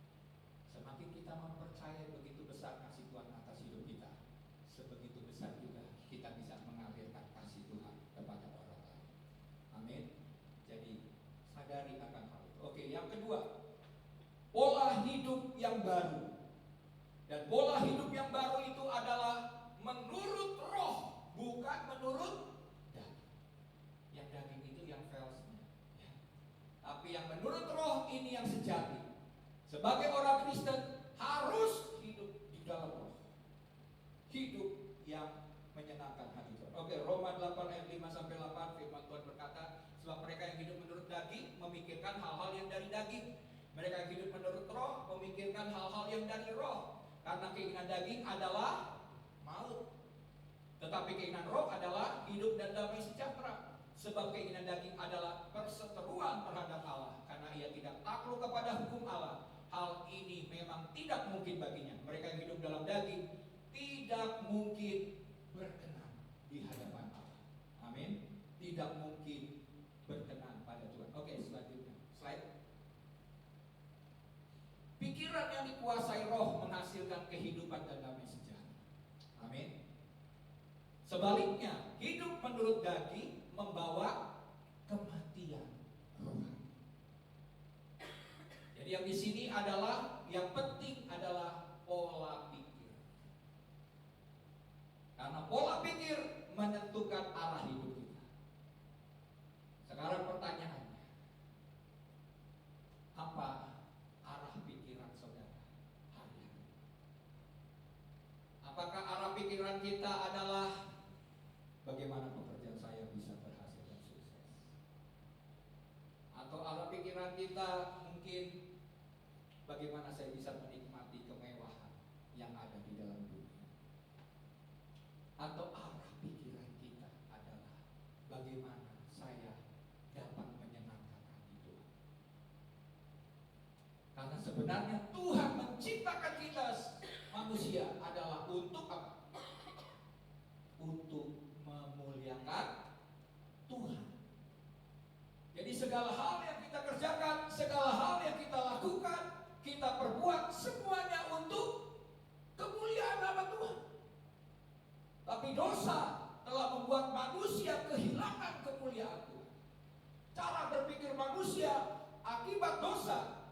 Semakin kita mempercayai begitu besar kasih Tuhan atas hidup kita, sebegitu besar juga kita bisa mengalirkan kasih Tuhan kepada orang lain. Amin. Jadi sadari akan hal itu. Oke, yang kedua, pola hidup yang baru. Dan pola hidup yang baru itu adalah menurut roh, bukan menurut daging. Yang daging itu yang false-nya, ya. Tapi yang menurut roh ini yang sejati. Sebagai orang Kristen harus hidup di dalam roh, hidup yang menyenangkan hati Tuhan. Oke, Roma 8 ayat 5-8 firman Tuhan berkata, sebab mereka yang hidup menurut daging memikirkan hal-hal yang dari daging. Mereka yang hidup menurut roh memikirkan hal-hal yang dari roh. Karena keinginan daging adalah maut, tetapi keinginan roh adalah hidup dan damai sejahtera. Sebab keinginan daging adalah perseteruan terhadap Allah, karena ia tidak takluk kepada hukum Allah. Hal ini memang tidak mungkin baginya. Mereka yang hidup dalam daging tidak mungkin berkenan di hadapan Allah. Amin. Tidak mungkin berkenan pada Tuhan. Oke, selanjutnya slide. Pikiran yang dikuasai roh menghasilkan kehidupan dan damai sejahtera. Amin. Sebaliknya, hidup menurut daging membawa kematian rohani. Jadi yang di sini adalah yang penting adalah pola pikir. Karena pola pikir menentukan arah hidup kita. Sekarang pertanyaannya, apa arah pikiran saudara hari ini? Apakah arah pikiran kita adalah bagaimana pekerjaan saya bisa berhasil dan sukses? Atau arah pikiran kita mungkin bagaimana saya bisa menikmati kemewahan yang ada di dalam dunia? Atau sebenarnya Tuhan menciptakan kita manusia adalah untuk apa? Untuk memuliakan Tuhan. Jadi segala hal yang kita kerjakan, segala hal yang kita lakukan, kita perbuat, semuanya untuk kemuliaan nama Tuhan. Tapi dosa telah membuat manusia kehilangan kemuliaan Tuhan. Cara berpikir manusia akibat dosa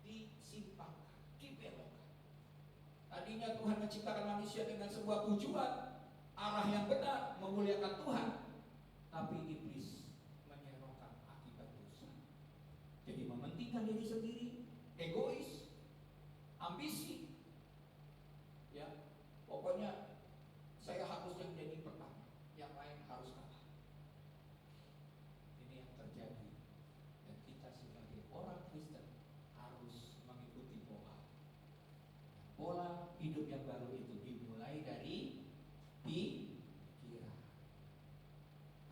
disimpangkan, dibelokkan. Tadinya Tuhan menciptakan manusia dengan sebuah tujuan, arah yang benar, memuliakan Tuhan. Tapi iblis menyerahkan akibat dosa. Jadi mementingkan diri sendiri, egois, ambisi. Ya, pokoknya saya harus yang jadi pertama, yang lain harus kalah. Ini yang terjadi. Dan kita sebagai orang Kristen harus mengikuti pola hidup yang baru itu dimulai dari pikiran.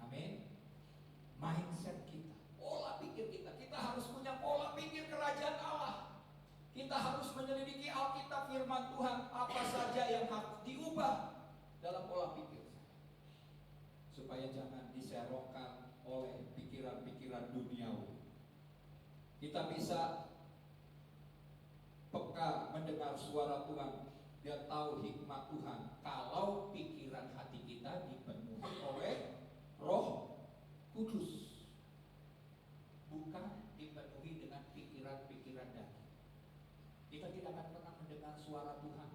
Amin. Mindset kita, pola pikir kita. Kita harus punya pola pikir kerajaan Allah. Kita harus menyelidiki Alkitab, firman Tuhan, apa saja yang harus diubah dalam pola pikir saya, supaya jangan diserongkan oleh pikiran-pikiran duniawi. Kita bisa peka mendengar suara Tuhan dan tahu hikmat Tuhan kalau pikiran hati kita dipenuhi oleh Roh Kudus, bukan dipenuhi dengan pikiran-pikiran daging. Kita tidak akan pernah mendengar suara Tuhan.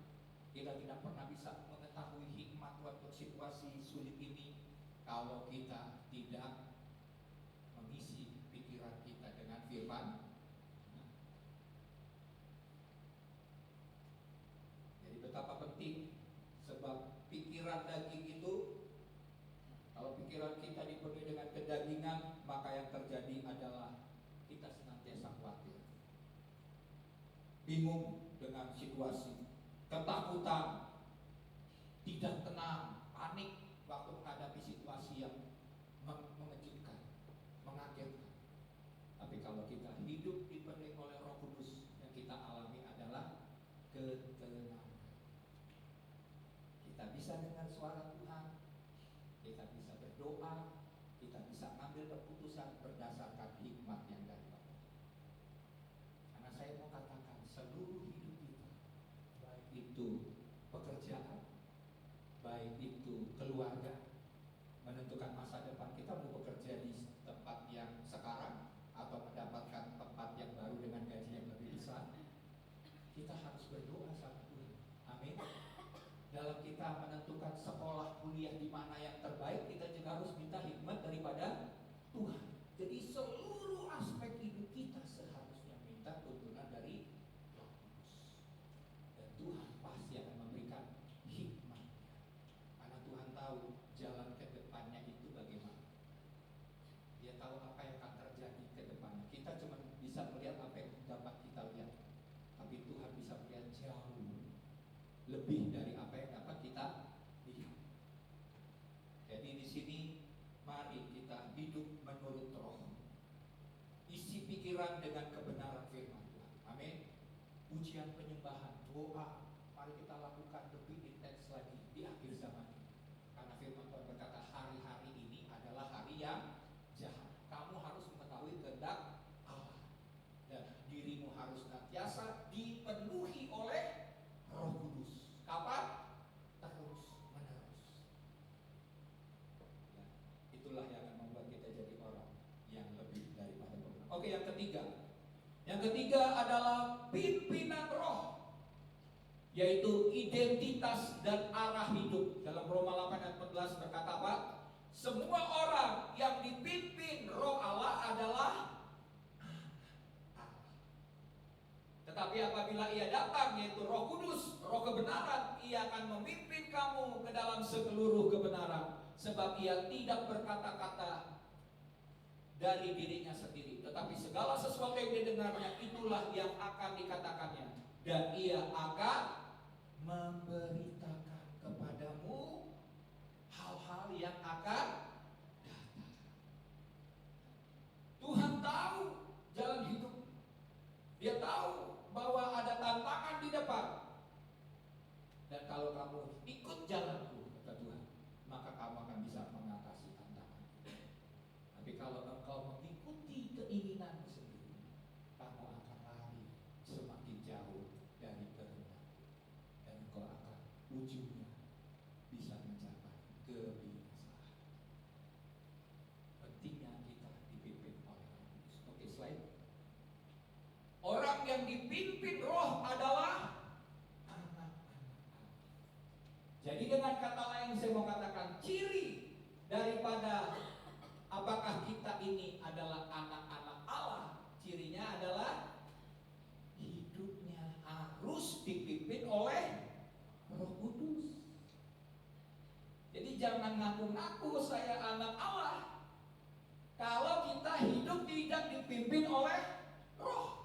Kita tidak pernah bisa mengetahui hikmat Tuhan untuk situasi sulit ini kalau kita tidak mengisi pikiran kita dengan firman. Jadi betapa penting, sebab pikiran daging itu, kalau pikiran kita dipenuhi dengan kedagingan, maka yang terjadi adalah kita senantiasa khawatir, bingung dengan situasi, ketakutan, tidak tenang, panik waktu menghadapi situasi yang mengejutkan, mengagetkan. Tapi kalau kita hidup dipenuhi oleh Roh Kudus, yang kita alami adalah ketenangan. Kita bisa dengar suara Tuhan, kita bisa berdoa, kita bisa mengambil keputusan berdasarkan hikmat yang dari Bapa. Karena saya mau katakan, seluruh hidup kita, baik itu pekerjaan, baik itu keluarga, menentukan masa depan kita mau bekerja di tempat yang sekarang atau mendapatkan tempat yang baru dengan gaji yang lebih besar, kita harus berdoa sama Tuhan. Amin. Dalam kita menentukan sekolah kuliah di mana yang terbaik, kita juga harus minta hikmat daripada Tuhan. Jadi seluruh aspek hidup kita seharusnya minta tuntunan dari Roh Kudus. Dan Tuhan pasti akan memberikan hikmatnya. Karena Tuhan tahu jalan ke depannya itu bagaimana. Dia tahu apa yang akan terjadi ke depannya. Kita cuma bisa melihat apa yang dapat kita lihat, tapi Tuhan bisa melihat jauh lebih dari apa yang dapat kita lihat. Jadi di sini mari kita hidup menurut Roh. Isi pikiran dengan kebenaran firman Tuhan. Amin. Pujian, penyembahan, doa, mari kita lakukan lebih intens lagi di akhir zaman ini. Karena firman Tuhan berkata, hari-hari ini adalah hari yang jahat. Kamu harus mengetahui kehendak Allah, dan dirimu harus senantiasa dipenuhi oleh Roh Kudus. Kapan? Terus menerus. Ya, itulah yang akan membuat kita jadi orang yang lebih daripada orang. Oke, yang ketiga. Yang ketiga adalah pimpinan Roh, yaitu identitas dan arah hidup. Dalam Roma 8 ayat 14 berkata apa? Semua orang yang dipimpin Roh Allah adalah Tetapi apabila ia datang, yaitu Roh Kudus, Roh kebenaran, ia akan memimpin kamu ke dalam seluruh kebenaran. Sebab ia tidak berkata-kata dari dirinya sendiri, tetapi segala sesuatu yang didengarnya, itulah yang akan dikatakannya. Dan ia akan memberitakan kepadamu hal-hal yang akan datang. Tuhan tahu jalan hidup. Dia tahu bahwa Dan kalau kamu ikut jalanku, kata Tuhan, maka kamu akan bisa mengatasi tantangan. Tapi kalau engkau mengikuti keinginanmu sendiri, kamu akan lari semakin jauh dari kehendak, dan engkau akan ujungnya bisa mencapai kebinasaan. Pentingnya kita dipimpin oleh Roh Kudus. Oke, slide. Orang yang dipimpin Roh adalah anak-anak Allah. Jadi dengan kata lain saya mau katakan, ciri daripada apakah kita ini adalah anak-anak Allah, cirinya adalah hidupnya harus dipimpin oleh Roh Kudus. Jadi jangan ngaku-ngaku saya anak Allah kalau kita hidup tidak dipimpin oleh Roh.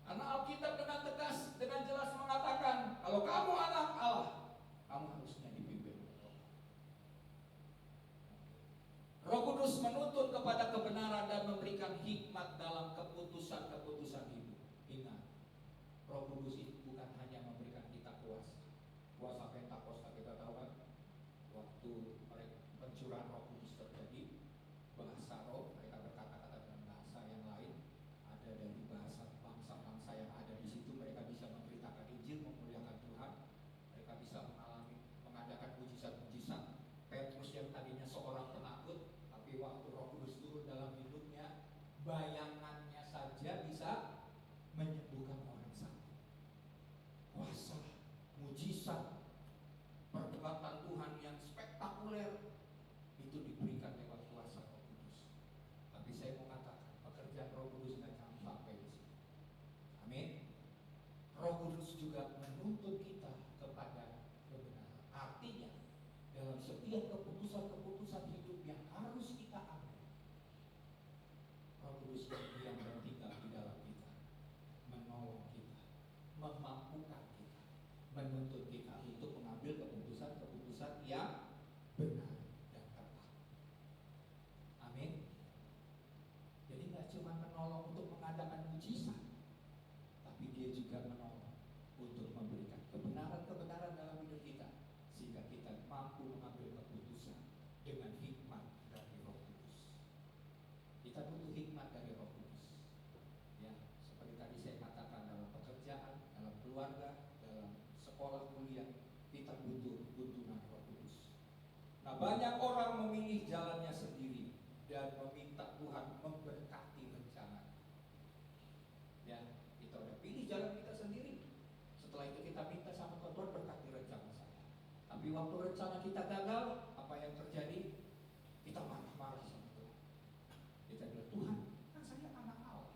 Karena Alkitab dengan tegas, dengan jelas mengatakan, kalau kamu anak Allah, kamu harusnya dipimpin oleh Roh. Roh Kudus menuntut kepada kebenaran dan memberikan hikmat dalam keputusan-keputusan hidup. Ingat, Roh Kudus itu bukan hanya memberikan kita kuasa. Kuasa Pentakosta kita tahu kan, waktu mereka pencurahan Roh Kudus terjadi, bahasa roh, mereka berkata-kata dengan bahasa yang lain, ada dari bahasa bangsa-bangsa yang ada di situ, mereka bisa memberitakan Injil, memuliakan Tuhan, mereka bisa mengadakan mujizat-mujizat. Petrus yang tadinya seorang penakut, tapi waktu Roh Kudus turun dalam hidupnya, bayangannya saja bisa menyembuhkan orang sakit. Kuasa, mujizat, perbuatan Tuhan yang spektakuler itu diberikan lewat kuasa Roh Kudus. Tapi saya mau katakan, pekerjaan Roh Kudus tidak sampai di sini. Amin. Roh Kudus juga menuntut kita kepada kebenaran. Artinya, dalam setiap keputusan-keputusan hidup yang harus kita ambil, Roh Kudus yang bertinggal di dalam kita, menolong kita, memampukan kita, menuntut kita untuk mengambil keputusan-keputusan yang benar dan tepat. Amin. Jadi nggak cuma menolong untuk mengadakan mujizat, tapi dia juga menolong untuk memberikan kebenaran-kebenaran dalam hidup kita, sehingga kita mampu mengambil keputusan dengan hikmat dari Roh Kudus. Kita butuh hikmat dari Roh Kudus. Ya, seperti tadi saya katakan, dalam pekerjaan, dalam keluarga, dalam sekolah kuliah, kita butuh tuntunan Roh Kudus. Nah, banyak orang memilih jalannya sendiri dan meminta Tuhan memberkati rencana. Ya, kita udah pilih jalan kita sendiri. Setelah itu kita minta sama Tuhan, berkati rencana saya. Tapi waktu rencana kita gagal, apa yang terjadi? Kita marah-marah sama Tuhan. Kita bilang, Tuhan, kan saya anak Allah.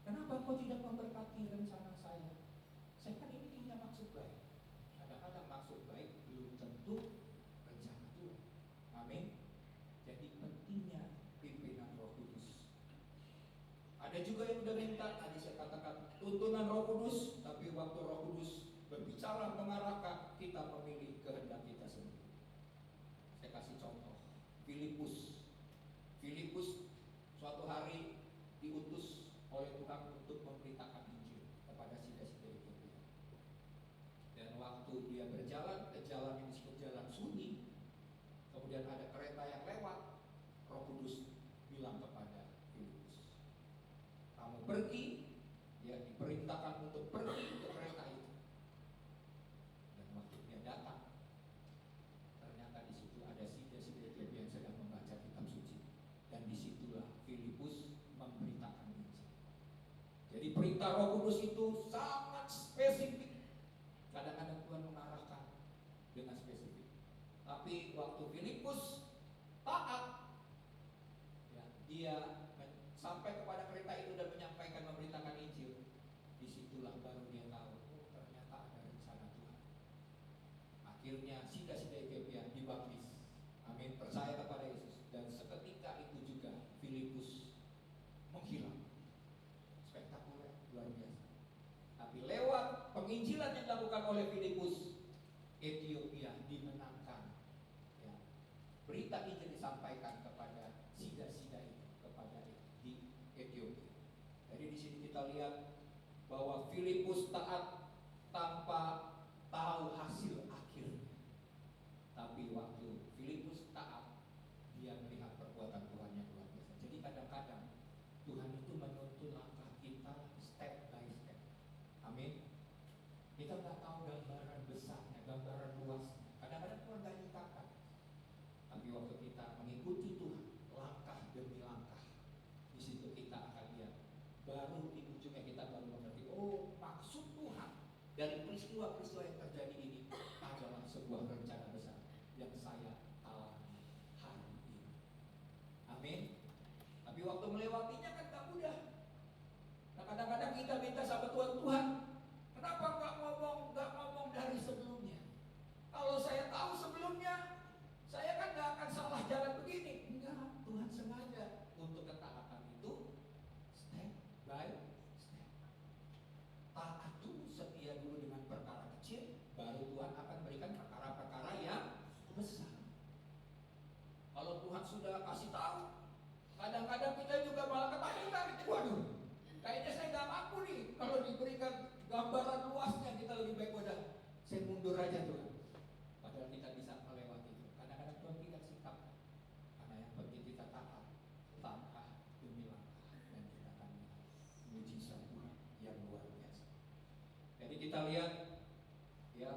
Kenapa kau tidak memberkati rencana saya? Saya kan ini punya maksud baik. Kadang-kadang maksud baik belum tentu rencana Tuhan. Amin. Jadi pentingnya pimpinan Roh Kudus. Ada juga yang udah minta, tadi saya katakan tuntunan Roh Kudus, tapi waktu Roh Kudus berbicara mengarahkan, kita memilih kehendak kita sendiri. Saya kasih contoh, Filipus suatu hari diutus oleh Tuhan untuk memberitakan Injil kepada sida-sida Ethiopia. Dan waktu dia berjalan ke jalan yang disebut jalan sunyi, kemudian ada kereta yang lewat, Roh Kudus bilang kepada Filipus, kamu pergi, dia diperintahkan untuk pergi ke kereta itu. Dan waktu dia datang, ternyata di situ ada sida-sida Ethiopia yang sedang membaca kitab suci. Dan disitulah Filipus memberitakan Injil. Jadi perintah Roh Kudus itu sangat spesifik. Kadang-kadang Tuhan mengarahkan dengan spesifik. Tapi waktu Filipus taat, ya, dia sampai kepada kereta itu dan menyampaikan, memberitakan Injil. Disitulah baru dia tahu, oh, ternyata ada rencana Tuhan. Akhirnya sida-sida Ethiopia dibaptis. Amin, percaya kepada Yesus. Dan seketika itu juga Filipus menghilang. Spektakuler, luar biasa. Tapi lewat penginjilan yang dilakukan oleh Filipus, Ethiopia dimenangkan. Ya. Berita Injil disampaikan kepada sida-sida itu, kepada di Ethiopia. Jadi di sini kita lihat bahwa Filipus taat tanpa tahu hasil akhirnya. Tapi waktu Filipus taat, dia melihat perbuatan Tuhan yang luar biasa. Jadi kadang-kadang Tuhan itu menuntun langkah kita step by step. Amin. Kita nggak tahu gambaran besarnya, gambaran luasnya. Kadang-kadang Tuhan nggak nyatakan. Tapi waktu kita mengikuti Tuhan, langkah demi langkah, di situ kita akan lihat. Baru di ujungnya kita baru mengerti, oh maksud Tuhan dari peristiwa-peristiwa yang terjadi ini adalah sebuah rencana besar yang saya alami hari ini. Amin. Tapi waktu melewatinya kan tak mudah. Nah kadang-kadang kita minta sama Tuhan, kenapa nggak ngomong dari sebelumnya? Kalau saya tahu sebelumnya, saya kan nggak akan salah jalan begini. Enggak, Tuhan sengaja untuk ketaatan itu step by step. Taat dulu, setia dulu dengan perkara kecil, baru Tuhan akan berikan perkara-perkara yang besar. Kalau Tuhan sudah kasih tahu, kadang-kadang kita juga malah ketakutan. Waduh, kayaknya saya nggak mampu nih. Kalau diberikan gambaran luasnya, kita lebih baik udah saya mundur aja Tuhan. Padahal kita bisa melewati itu. Kadang-kadang Tuhan tidak sikap, karena yang penting kita taat, langkah demi langkah, dan kita akan melihat mujizat Tuhan yang luar biasa. Jadi kita lihat ya,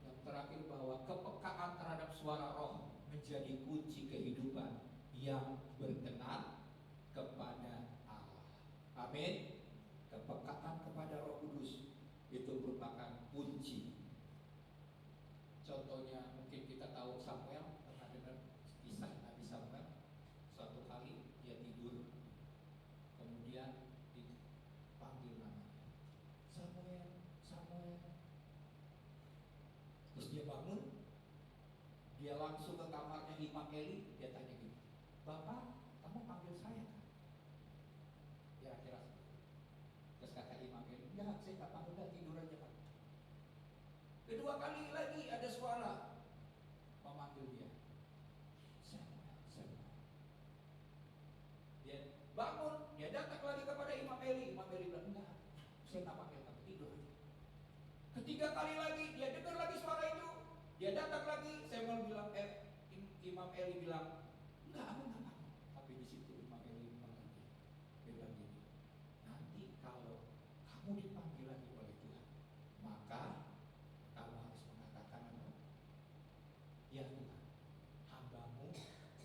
yang terakhir bahwa kepekaan terhadap suara Roh menjadi kunci kehidupan yang berkenan kepada Allah. Amin. Kepekaan kepada Roh Kudus itu merupakan kunci. Contohnya mungkin kita tahu Samuel, pernah dengar kisah Nabi Samuel. Suatu kali dia tidur, kemudian dipanggil namanya, Samuel, Samuel. Terus dia bangun, dia langsung ke kamarnya Imam Eli, dia tanya gini, Bapak, kamu panggil saya kan? Kira-kira. Terus kata Imam Eli, ya saya tak panggil, dah tidur aja Pak. Kedua kali lagi ada suara memanggil dia, Samuel, Samuel. Dia bangun, dia datang lagi kepada Imam Eli. Imam Eli bilang, enggak, saya tak panggil kamu, tidur aja. Ketiga kali lagi dia dengar lagi suara itu, dia datang lagi. Samuel bilang, Imam Eli bilang, enggak, aku enggak mau. Tapi di situ Imam Eli mengerti. Dia bilang gini, nanti kalau kamu dipanggil lagi oleh Tuhan, maka kamu harus mengatakan apa? Ya Tuhan, hamba-Mu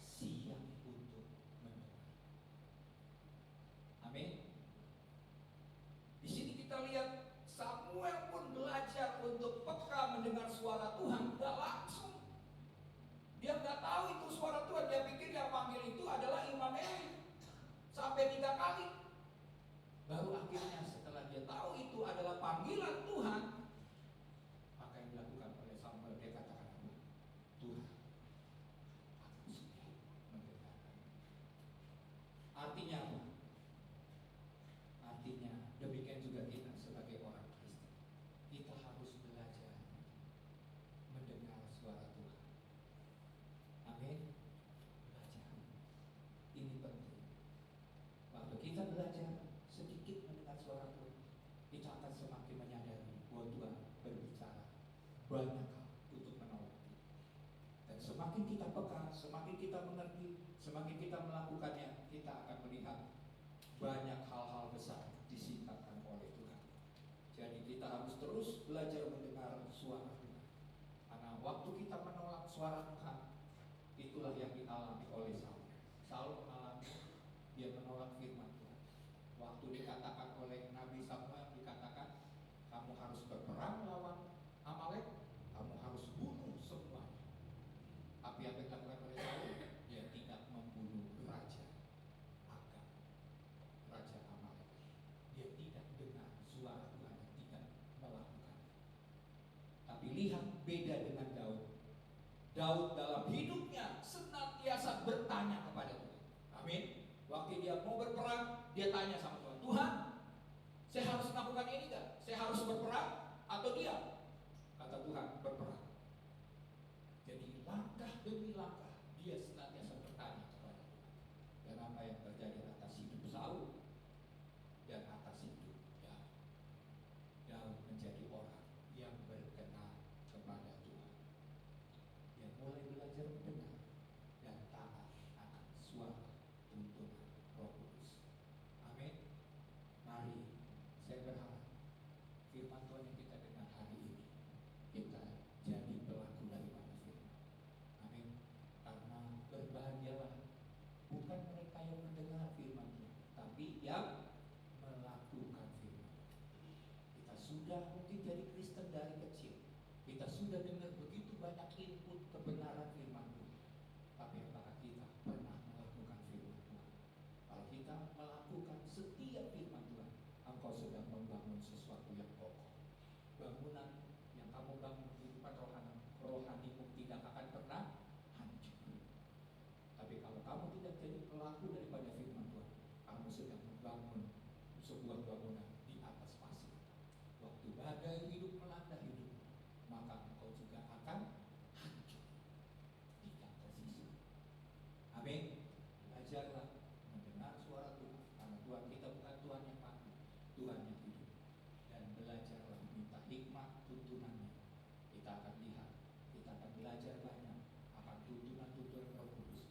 siap untuk mendengar. Amin. Di sini kita lihat Samuel pun belajar untuk peka mendengar suara Tuhan. Gak langsung, dia nggak tahu itu suara Tuhan. Dia pikir yang panggil itu adalah Imam Eli. Sampai 3 kali, baru akhirnya setelah dia tahu itu adalah panggilan Tuhan, maka yang dilakukan oleh Samuel, dia katakan apa? Tuhan, aku siap mendengarkan. Artinya apa? Artinya demikian juga kita sebagai orang Kristen, kita harus belajar mendengar suara Tuhan. Amin. Belajar. Ini penting. Waktu kita belajar sedikit mendengar suara Tuhan, kita akan semakin menyadari bahwa Tuhan berbicara banyak hal untuk menolong kita. Dan semakin kita peka, semakin kita mengerti, semakin kita melakukannya, kita akan melihat banyak hal-hal besar disingkapkan oleh Tuhan. Jadi kita harus terus belajar mendengar suara Tuhan. Karena waktu kita menolak suara Tuhan, itulah yang dialami oleh Saul. Saul mengalami, dia menolak firman Tuhan. Waktu dikatakan oleh Nabi Samuel, dikatakan kamu harus berperang melawan Amalek, kamu harus bunuh semuanya. Tapi yang dilakukan oleh Saul, dia tidak membunuh raja Agag, raja Amalek. Dia tidak dengar suara Tuhan, tidak melakukan. Tapi lihat beda dengan Daud. Daud dalam hidupnya senantiasa bertanya kepada Tuhan. Amin. Waktu dia mau berperang, dia tanya sama Tuhan, Tuhan, saya harus melakukan ini enggak? Saya harus berperang atau diam? Kata Tuhan, berperang. Jadi langkah demi langkah dia senantiasa bertanya kepada Tuhan. Dan apa yang terjadi atas hidup Saul dan atas hidup Daud. Daud menjadi orang menjadi Kristen dari kecil, kita sudah dengar begitu banyak input kebenaran firman Tuhan. Tapi apakah kita pernah melakukan firman Tuhan? Kalau kita melakukan setiap firman Tuhan, engkau sedang membangun sesuatu yang kokoh. Bangunan yang kamu bangun di kehidupan rohanimu tidak akan pernah hancur. Tapi kalau kamu tidak jadi pelaku daripada firman Tuhan, kamu sedang membangun sebuah bangunan di atas pasir. Waktu badai hidup melanda hidup, maka engkau juga akan hancur, tidak tersisa. Amin. Belajarlah mendengar suara Tuhan, karena Tuhan kita bukan Tuhan yang mati, Tuhan yang hidup. Dan belajarlah minta hikmat tuntunannya. Kita akan lihat, kita akan belajar banyak akan tuntunan-tuntunan Roh Kudus,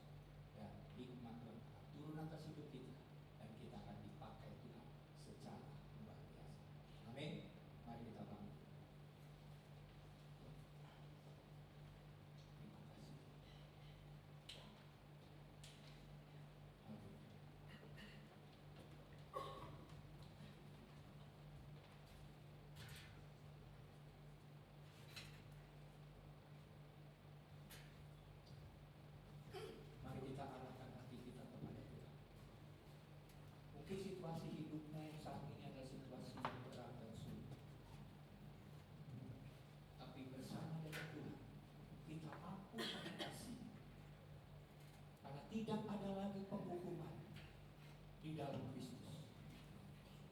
dan hikmat Tuhan akan turun atas hidup kita, dan kita akan dipakai Tuhan secara luar biasa. Amin. Mari kita bangun. Terima kasih. Amin. Mari kita arahkan hati kita kepada Tuhan. Mungkin situasi hidupmu saat ini adalah situasi yang berat dan sulit. Tapi bersama dengan Tuhan, kita mampu mengatasi. Karena tidak ada lagi penghukuman di dalam Kristus.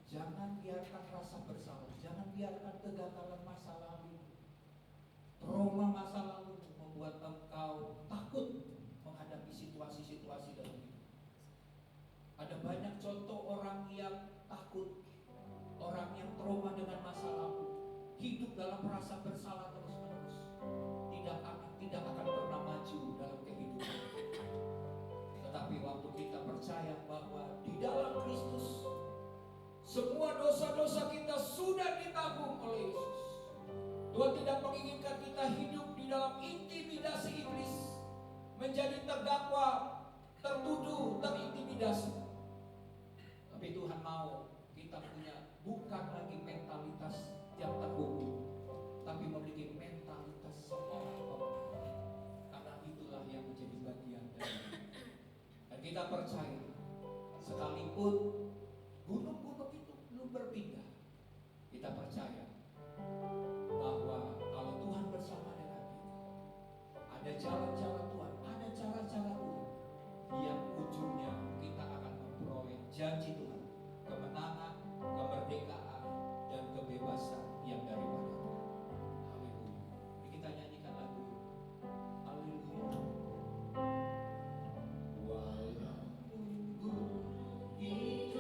Jangan biarkan rasa bersalah, jangan biarkan kegagalan masa lalu, trauma masa lalu membuat engkau takut menghadapi situasi-situasi dalam hidup. Ada banyak contoh orang yang takut, orang yang trauma dengan masa lalu, hidup dalam rasa bersalah terus-menerus, tidak akan pernah maju dalam kehidupan. Tetapi waktu kita percaya bahwa di dalam Kristus semua dosa-dosa kita sudah ditanggung oleh Yesus. Tuhan tidak menginginkan kita hidup di dalam intimidasi iblis, menjadi terdakwa, tertuduh, terintimidasi. Tapi Tuhan mau kita punya bukan lagi mentalitas yang terhukum, tapi memiliki mentalitas seorang pemenang. Karena itulah yang menjadi bagian dari kita. Dan kita percaya, sekalipun gunung-gunung itu belum berpindah, kita percaya bahwa kalau Tuhan bersama dengan kita, ada jalan-jalan Tuhan, ada cara-cara Tuhan, yang ujungnya kita akan memperoleh janji Tuhan, kemenangan, kemerdekaan, dan kebebasan yang daripada Tuhan. Haleluya. Kita nyanyikan lagu ini. Haleluya. Walaupun hidup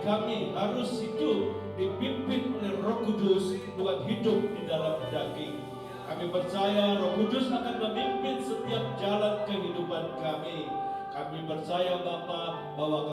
kami harus hidup dipimpin oleh Roh Kudus, bukan hidup di dalam daging. Kami percaya Roh Kudus akan memimpin setiap jalan kehidupan kami. Kami percaya Bapa bahwa